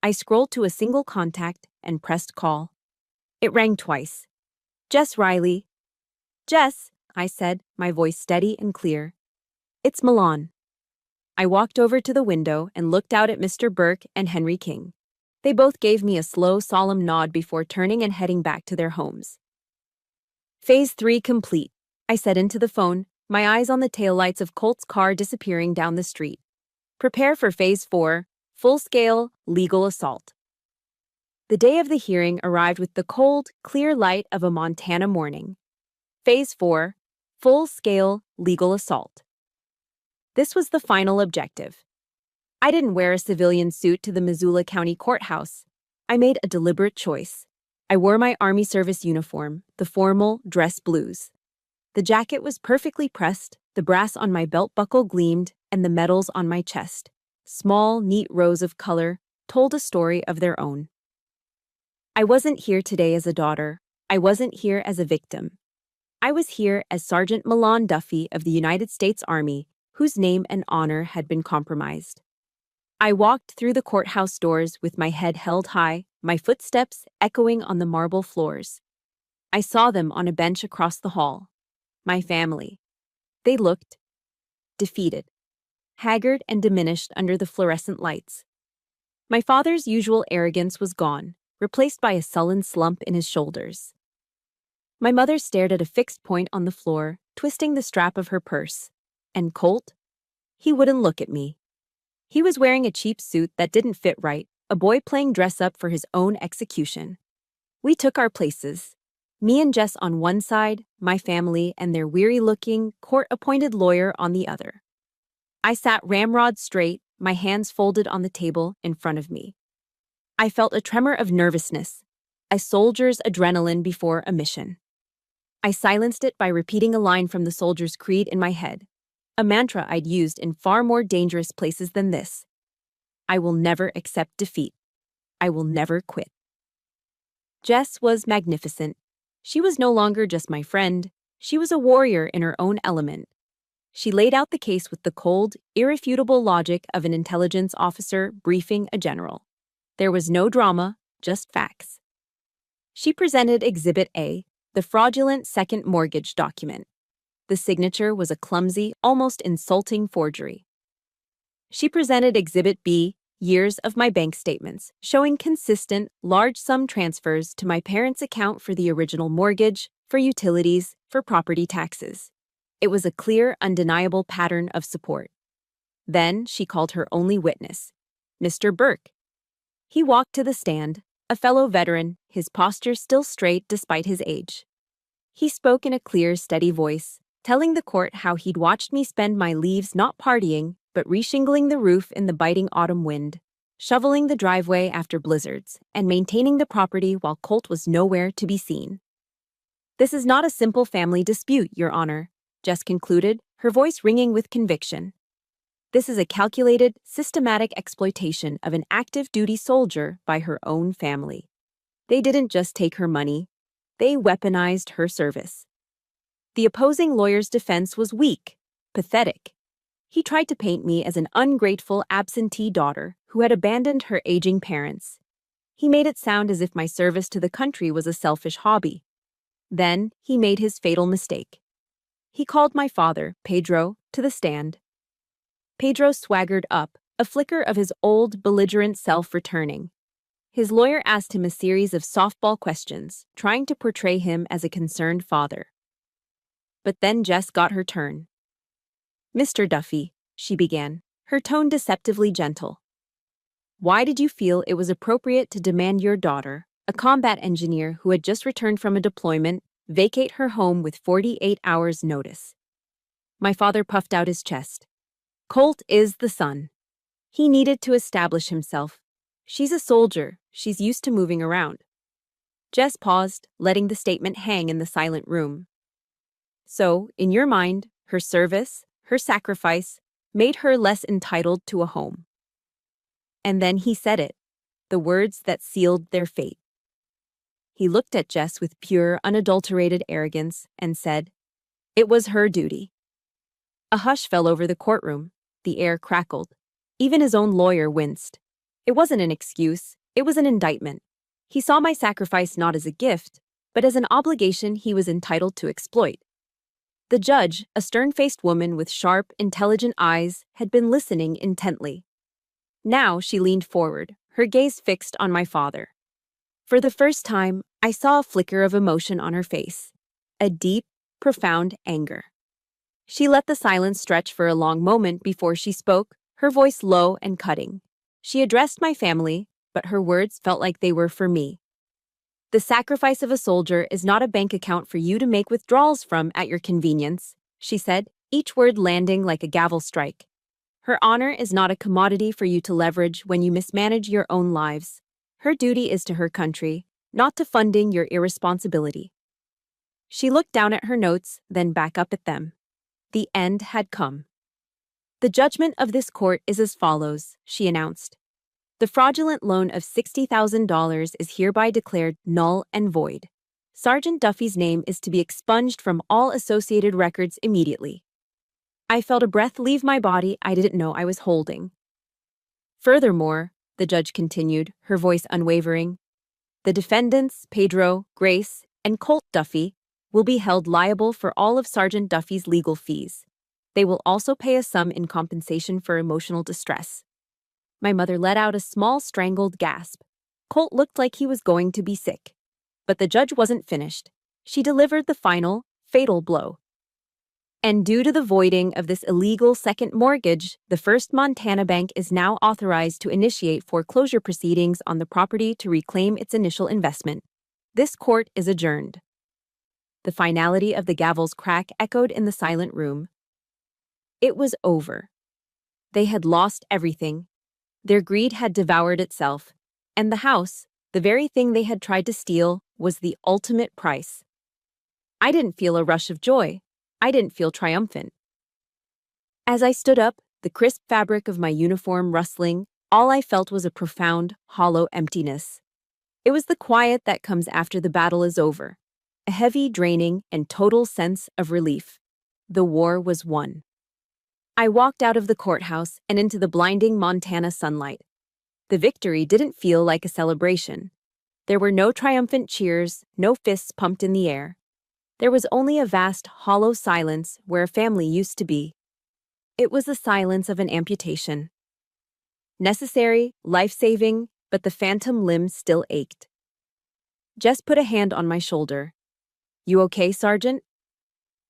I scrolled to a single contact and pressed call. It rang twice. Jess Riley. Jess, I said, my voice steady and clear. It's Milan. I walked over to the window and looked out at Mr. Burke and Henry King. They both gave me a slow, solemn nod before turning and heading back to their homes. Phase 3 complete, I said into the phone, my eyes on the taillights of Colt's car disappearing down the street. Prepare for Phase 4, full-scale, legal assault. The day of the hearing arrived with the cold, clear light of a Montana morning. Phase 4, full-scale, legal assault. This was the final objective. I didn't wear a civilian suit to the Missoula County Courthouse. I made a deliberate choice. I wore my Army service uniform, the formal dress blues. The jacket was perfectly pressed, the brass on my belt buckle gleamed, and the medals on my chest, small, neat rows of color, told a story of their own. I wasn't here today as a daughter. I wasn't here as a victim. I was here as Sergeant Milan Duffy of the United States Army, whose name and honor had been compromised. I walked through the courthouse doors with my head held high, my footsteps echoing on the marble floors. I saw them on a bench across the hall. My family. They looked defeated, haggard and diminished under the fluorescent lights. My father's usual arrogance was gone, replaced by a sullen slump in his shoulders. My mother stared at a fixed point on the floor, twisting the strap of her purse. And Colt? He wouldn't look at me. He was wearing a cheap suit that didn't fit right, a boy playing dress-up for his own execution. We took our places. Me and Jess on one side, my family and their weary-looking, court-appointed lawyer on the other. I sat ramrod straight, my hands folded on the table in front of me. I felt a tremor of nervousness, a soldier's adrenaline before a mission. I silenced it by repeating a line from the soldier's creed in my head, a mantra I'd used in far more dangerous places than this. I will never accept defeat. I will never quit. Jess was magnificent. She was no longer just my friend. She was a warrior in her own element. She laid out the case with the cold, irrefutable logic of an intelligence officer briefing a general. There was no drama, just facts. She presented Exhibit A, the fraudulent second mortgage document. The signature was a clumsy, almost insulting forgery. She presented Exhibit B, years of my bank statements, showing consistent, large-sum transfers to my parents' account for the original mortgage, for utilities, for property taxes. It was a clear, undeniable pattern of support. Then she called her only witness, Mr. Burke. He walked to the stand, a fellow veteran, his posture still straight despite his age. He spoke in a clear, steady voice, telling the court how he'd watched me spend my leaves not partying, but reshingling the roof in the biting autumn wind, shoveling the driveway after blizzards, and maintaining the property while Colt was nowhere to be seen. This is not a simple family dispute, Your Honor, Jess concluded, her voice ringing with conviction. This is a calculated, systematic exploitation of an active duty soldier by her own family. They didn't just take her money, they weaponized her service. The opposing lawyer's defense was weak, pathetic. He tried to paint me as an ungrateful absentee daughter who had abandoned her aging parents. He made it sound as if my service to the country was a selfish hobby. Then he made his fatal mistake. He called my father, Pedro, to the stand. Pedro swaggered up, a flicker of his old, belligerent self returning. His lawyer asked him a series of softball questions, trying to portray him as a concerned father. But then Jess got her turn. Mr. Duffy, she began, her tone deceptively gentle. Why did you feel it was appropriate to demand your daughter, a combat engineer who had just returned from a deployment, vacate her home with 48 hours' notice? My father puffed out his chest. Colt is the son. He needed to establish himself. She's a soldier. She's used to moving around. Jess paused, letting the statement hang in the silent room. So, in your mind, her service, her sacrifice, made her less entitled to a home. And then he said it, the words that sealed their fate. He looked at Jess with pure, unadulterated arrogance and said, "It was her duty." A hush fell over the courtroom. The air crackled. Even his own lawyer winced. It wasn't an excuse, it was an indictment. He saw my sacrifice not as a gift, but as an obligation he was entitled to exploit. The judge, a stern-faced woman with sharp, intelligent eyes, had been listening intently. Now she leaned forward, her gaze fixed on my father. For the first time, I saw a flicker of emotion on her face, a deep, profound anger. She let the silence stretch for a long moment before she spoke, her voice low and cutting. She addressed my family, but her words felt like they were for me. The sacrifice of a soldier is not a bank account for you to make withdrawals from at your convenience, she said, each word landing like a gavel strike. Her honor is not a commodity for you to leverage when you mismanage your own lives. Her duty is to her country, not to funding your irresponsibility. She looked down at her notes, then back up at them. The end had come. The judgment of this court is as follows, she announced. The fraudulent loan of $60,000 is hereby declared null and void. Sergeant Duffy's name is to be expunged from all associated records immediately. I felt a breath leave my body I didn't know I was holding. Furthermore, the judge continued, her voice unwavering, the defendants, Pedro, Grace, and Colt Duffy, will be held liable for all of Sergeant Duffy's legal fees. They will also pay a sum in compensation for emotional distress. My mother let out a small, strangled gasp. Colt looked like he was going to be sick. But the judge wasn't finished. She delivered the final, fatal blow. And due to the voiding of this illegal second mortgage, the First Montana Bank is now authorized to initiate foreclosure proceedings on the property to reclaim its initial investment. This court is adjourned. The finality of the gavel's crack echoed in the silent room. It was over. They had lost everything. Their greed had devoured itself, and the house, the very thing they had tried to steal, was the ultimate price. I didn't feel a rush of joy. I didn't feel triumphant. As I stood up, the crisp fabric of my uniform rustling, all I felt was a profound, hollow emptiness. It was the quiet that comes after the battle is over, a heavy, draining, and total sense of relief. The war was won. I walked out of the courthouse and into the blinding Montana sunlight. The victory didn't feel like a celebration. There were no triumphant cheers, no fists pumped in the air. There was only a vast, hollow silence where a family used to be. It was the silence of an amputation. Necessary, life-saving, but the phantom limb still ached. Jess put a hand on my shoulder. "You okay, Sergeant?"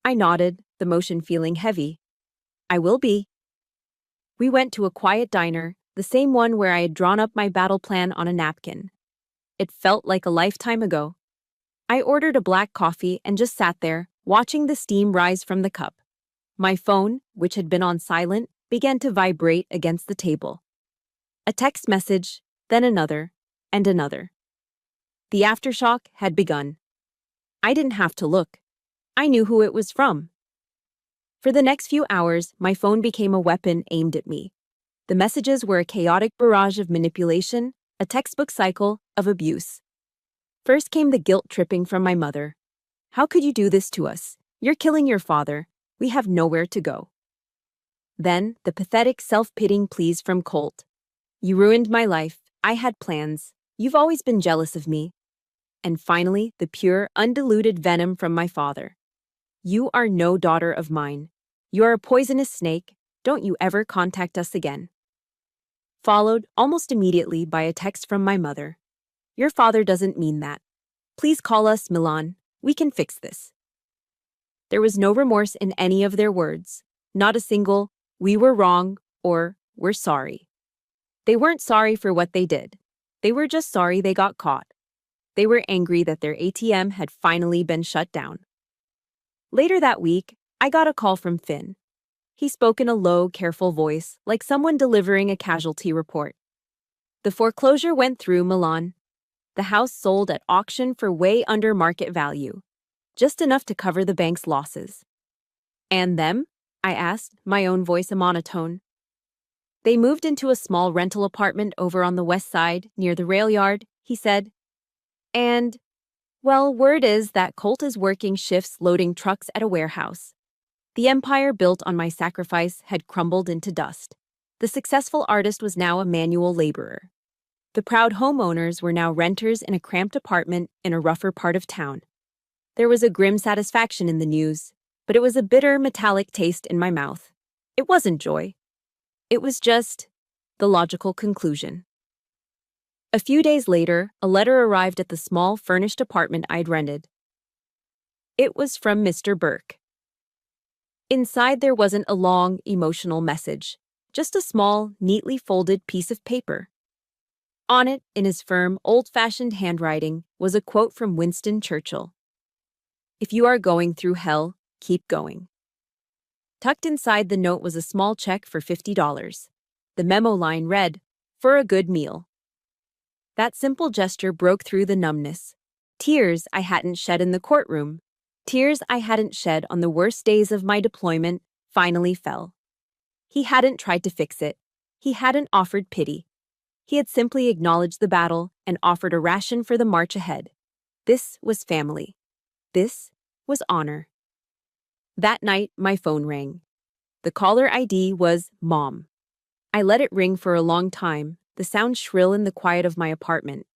I nodded, the motion feeling heavy. "I will be." We went to a quiet diner, the same one where I had drawn up my battle plan on a napkin. It felt like a lifetime ago. I ordered a black coffee and just sat there, watching the steam rise from the cup. My phone, which had been on silent, began to vibrate against the table. A text message, then another, and another. The aftershock had begun. I didn't have to look. I knew who it was from. For the next few hours, my phone became a weapon aimed at me. The messages were a chaotic barrage of manipulation, a textbook cycle of abuse. First came the guilt tripping from my mother. "How could you do this to us? You're killing your father. We have nowhere to go." Then, the pathetic, self-pitying pleas from Colt. "You ruined my life. I had plans. You've always been jealous of me." And finally, the pure, undiluted venom from my father. "You are no daughter of mine. You are a poisonous snake. Don't you ever contact us again." Followed, almost immediately, by a text from my mother. "Your father doesn't mean that. Please call us, Milan. We can fix this." There was no remorse in any of their words. Not a single, "We were wrong," or "We're sorry." They weren't sorry for what they did. They were just sorry they got caught. They were angry that their ATM had finally been shut down. Later that week, I got a call from Finn. He spoke in a low, careful voice, like someone delivering a casualty report. "The foreclosure went through, Milan. The house sold at auction for way under market value, just enough to cover the bank's losses." "And them?" I asked, my own voice a monotone. "They moved into a small rental apartment over on the west side, near the rail yard," he said. "And, well, word is that Colt is working shifts loading trucks at a warehouse." The empire built on my sacrifice had crumbled into dust. The successful artist was now a manual laborer. The proud homeowners were now renters in a cramped apartment in a rougher part of town. There was a grim satisfaction in the news, but it was a bitter, metallic taste in my mouth. It wasn't joy. It was just the logical conclusion. A few days later, a letter arrived at the small, furnished apartment I'd rented. It was from Mr. Burke. Inside there wasn't a long, emotional message, just a small, neatly folded piece of paper. On it, in his firm, old-fashioned handwriting, was a quote from Winston Churchill. "If you are going through hell, keep going." Tucked inside the note was a small check for $50. The memo line read, "For a good meal." That simple gesture broke through the numbness. Tears I hadn't shed in the courtroom, tears I hadn't shed on the worst days of my deployment, finally fell. He hadn't tried to fix it. He hadn't offered pity. He had simply acknowledged the battle and offered a ration for the march ahead. This was family. This was honor. That night, my phone rang. The caller ID was Mom. I let it ring for a long time, the sound shrill in the quiet of my apartment.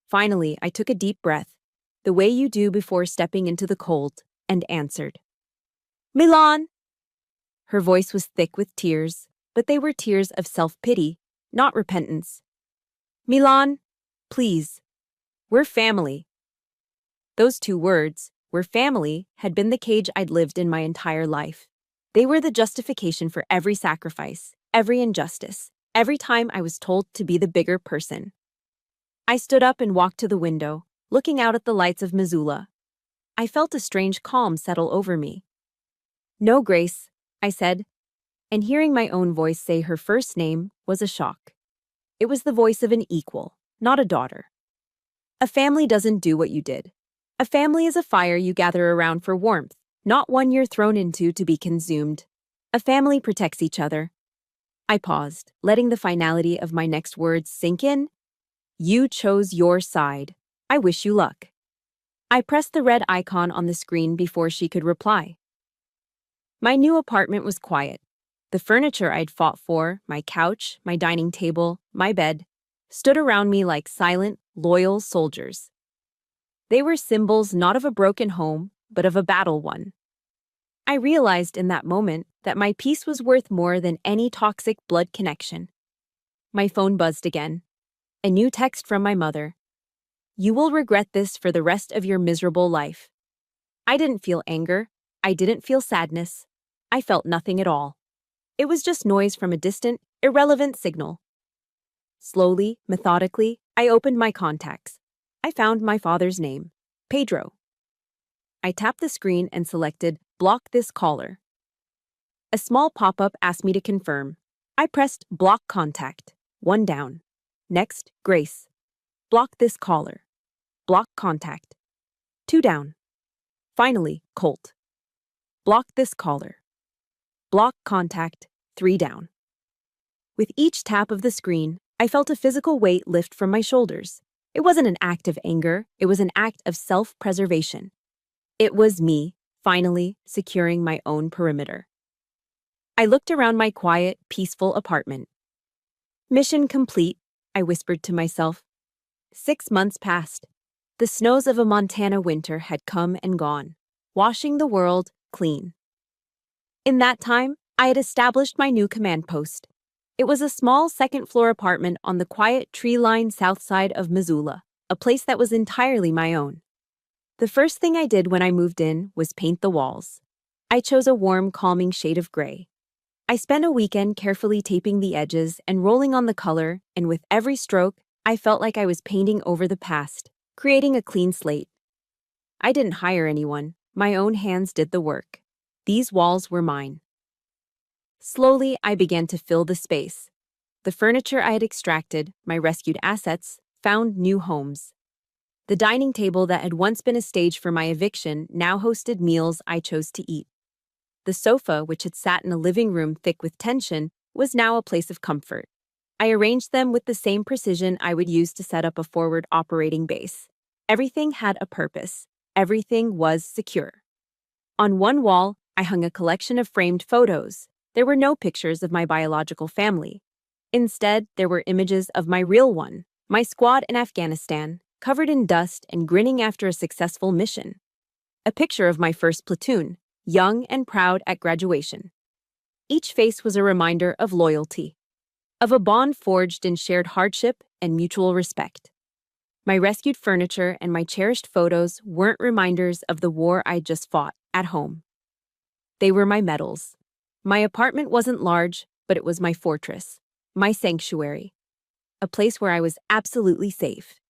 Finally, I took a deep breath, the way you do before stepping into the cold, and answered. "Milan!" Her voice was thick with tears, but they were tears of self-pity, not repentance. "Milan, please. We're family." Those two words, "we're family," had been the cage I'd lived in my entire life. They were the justification for every sacrifice, every injustice, every time I was told to be the bigger person. I stood up and walked to the window, looking out at the lights of Missoula. I felt a strange calm settle over me. "No, Grace," I said, and hearing my own voice say her first name was a shock. It was the voice of an equal, not a daughter. "A family doesn't do what you did. A family is a fire you gather around for warmth, not one you're thrown into to be consumed. A family protects each other." I paused, letting the finality of my next words sink in. "You chose your side. I wish you luck." I pressed the red icon on the screen before she could reply. My new apartment was quiet. The furniture I'd fought for, my couch, my dining table, my bed, stood around me like silent, loyal soldiers. They were symbols not of a broken home, but of a battle won. I realized in that moment that my peace was worth more than any toxic blood connection. My phone buzzed again. A new text from my mother. "You will regret this for the rest of your miserable life." I didn't feel anger. I didn't feel sadness. I felt nothing at all. It was just noise from a distant, irrelevant signal. Slowly, methodically, I opened my contacts. I found my father's name, Pedro. I tapped the screen and selected Block this caller. A small pop-up asked me to confirm. I pressed Block Contact. 1 down. Next, Grace. Block this caller. Block Contact. 2 down. Finally, Colt. Block this caller. Block Contact. 3 down. With each tap of the screen, I felt a physical weight lift from my shoulders. It wasn't an act of anger, it was an act of self-preservation. It was me, finally, securing my own perimeter. I looked around my quiet, peaceful apartment. Mission complete, I whispered to myself. 6 months passed. The snows of a Montana winter had come and gone, washing the world clean. In that time, I had established my new command post. It was a small second-floor apartment on the quiet, tree-lined south side of Missoula, a place that was entirely my own. The first thing I did when I moved in was paint the walls. I chose a warm, calming shade of gray. I spent a weekend carefully taping the edges and rolling on the color, and with every stroke, I felt like I was painting over the past, creating a clean slate. I didn't hire anyone. My own hands did the work. These walls were mine. Slowly, I began to fill the space. The furniture I had extracted, my rescued assets, found new homes. The dining table that had once been a stage for my eviction now hosted meals I chose to eat. The sofa, which had sat in a living room thick with tension, was now a place of comfort. I arranged them with the same precision I would use to set up a forward operating base. Everything had a purpose. Everything was secure. On one wall, I hung a collection of framed photos. There were no pictures of my biological family. Instead, there were images of my real one, my squad in Afghanistan, covered in dust and grinning after a successful mission. A picture of my first platoon, young and proud at graduation. Each face was a reminder of loyalty, of a bond forged in shared hardship and mutual respect. My rescued furniture and my cherished photos weren't reminders of the war I'd just fought at home. They were my medals. My apartment wasn't large, but it was my fortress, my sanctuary, a place where I was absolutely safe.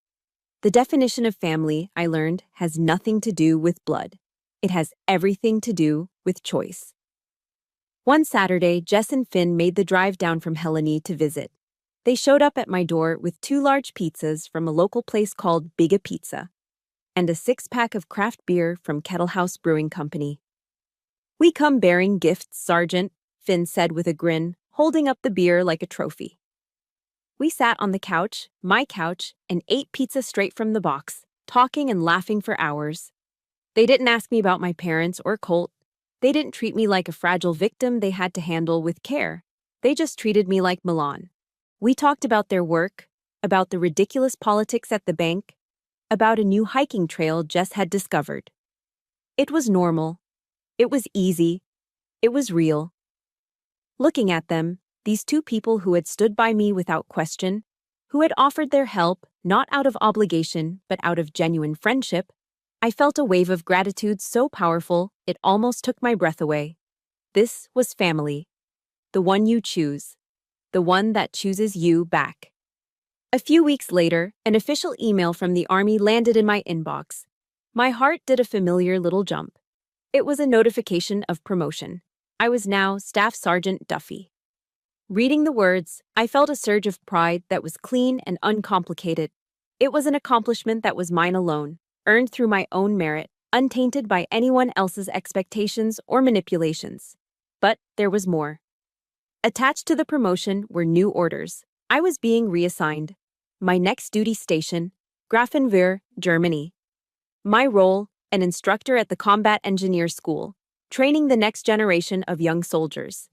The definition of family, I learned, has nothing to do with blood. It has everything to do with choice. One Saturday, Jess and Finn made the drive down from Helene to visit. They showed up at my door with 2 large pizzas from a local place called Biga Pizza and a 6-pack of craft beer from Kettle House Brewing Company. "We come bearing gifts, Sergeant," Finn said with a grin, holding up the beer like a trophy. We sat on the couch, my couch, and ate pizza straight from the box, talking and laughing for hours. They didn't ask me about my parents or Colt. They didn't treat me like a fragile victim they had to handle with care. They just treated me like Milan. We talked about their work, about the ridiculous politics at the bank, about a new hiking trail Jess had discovered. It was normal. It was easy. It was real. Looking at them, these 2 people who had stood by me without question, who had offered their help not out of obligation but out of genuine friendship, I felt a wave of gratitude so powerful it almost took my breath away. This was family. The one you choose. The one that chooses you back. A few weeks later, an official email from the Army landed in my inbox. My heart did a familiar little jump. It was a notification of promotion. I was now Staff Sergeant Duffy. Reading the words, I felt a surge of pride that was clean and uncomplicated. It was an accomplishment that was mine alone, earned through my own merit, untainted by anyone else's expectations or manipulations. But there was more. Attached to the promotion were new orders. I was being reassigned. My next duty station, Grafenwehr, Germany. My role, an instructor at the Combat Engineer School, training the next generation of young soldiers.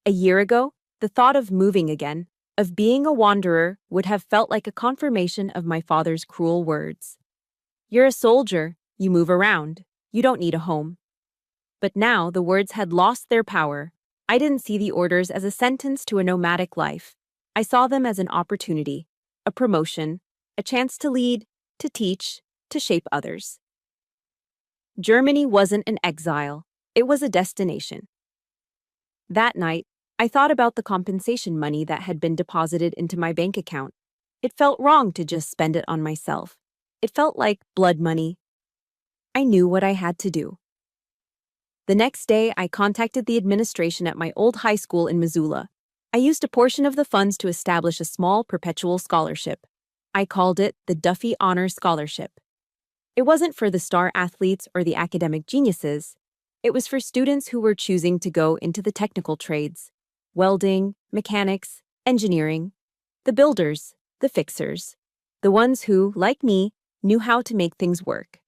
A year ago, the thought of moving again, of being a wanderer, would have felt like a confirmation of my father's cruel words. You're a soldier, you move around, you don't need a home. But now the words had lost their power. I didn't see the orders as a sentence to a nomadic life. I saw them as an opportunity, a promotion, a chance to lead, to teach, to shape others. Germany wasn't an exile, it was a destination. That night, I thought about the compensation money that had been deposited into my bank account. It felt wrong to just spend it on myself. It felt like blood money. I knew what I had to do. The next day, I contacted the administration at my old high school in Missoula. I used a portion of the funds to establish a small perpetual scholarship. I called it the Duffy Honor Scholarship. It wasn't for the star athletes or the academic geniuses. It was for students who were choosing to go into the technical trades: welding, mechanics, engineering, the builders, the fixers, the ones who, like me, knew how to make things work.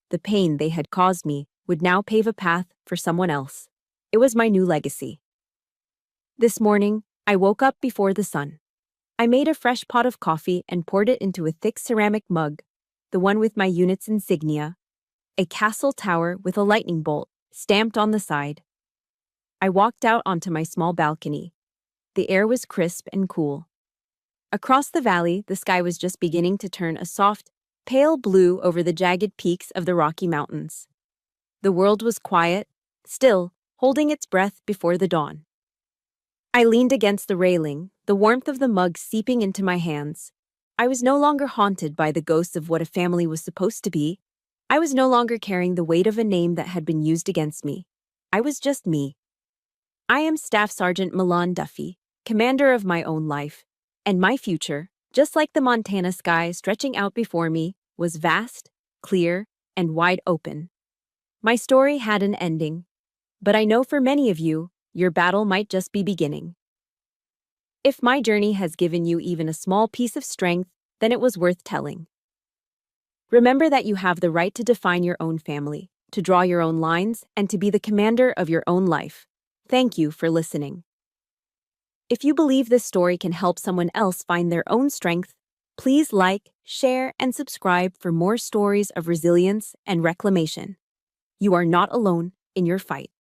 The pain they had caused me would now pave a path for someone else. It was my new legacy. This morning, I woke up before the sun. I made a fresh pot of coffee and poured it into a thick ceramic mug, the one with my unit's insignia, a castle tower with a lightning bolt stamped on the side. I walked out onto my small balcony. The air was crisp and cool. Across the valley, the sky was just beginning to turn a soft, pale blue over the jagged peaks of the Rocky Mountains. The world was quiet, still, holding its breath before the dawn. I leaned against the railing, the warmth of the mug seeping into my hands. I was no longer haunted by the ghosts of what a family was supposed to be. I was no longer carrying the weight of a name that had been used against me. I was just me. I am Staff Sergeant Milan Duffy, commander of my own life, and my future, just like the Montana sky stretching out before me, was vast, clear, and wide open. My story had an ending, but I know for many of you, your battle might just be beginning. If my journey has given you even a small piece of strength, then it was worth telling. Remember that you have the right to define your own family, to draw your own lines, and to be the commander of your own life. Thank you for listening. If you believe this story can help someone else find their own strength, please like, share, and subscribe for more stories of resilience and reclamation. You are not alone in your fight.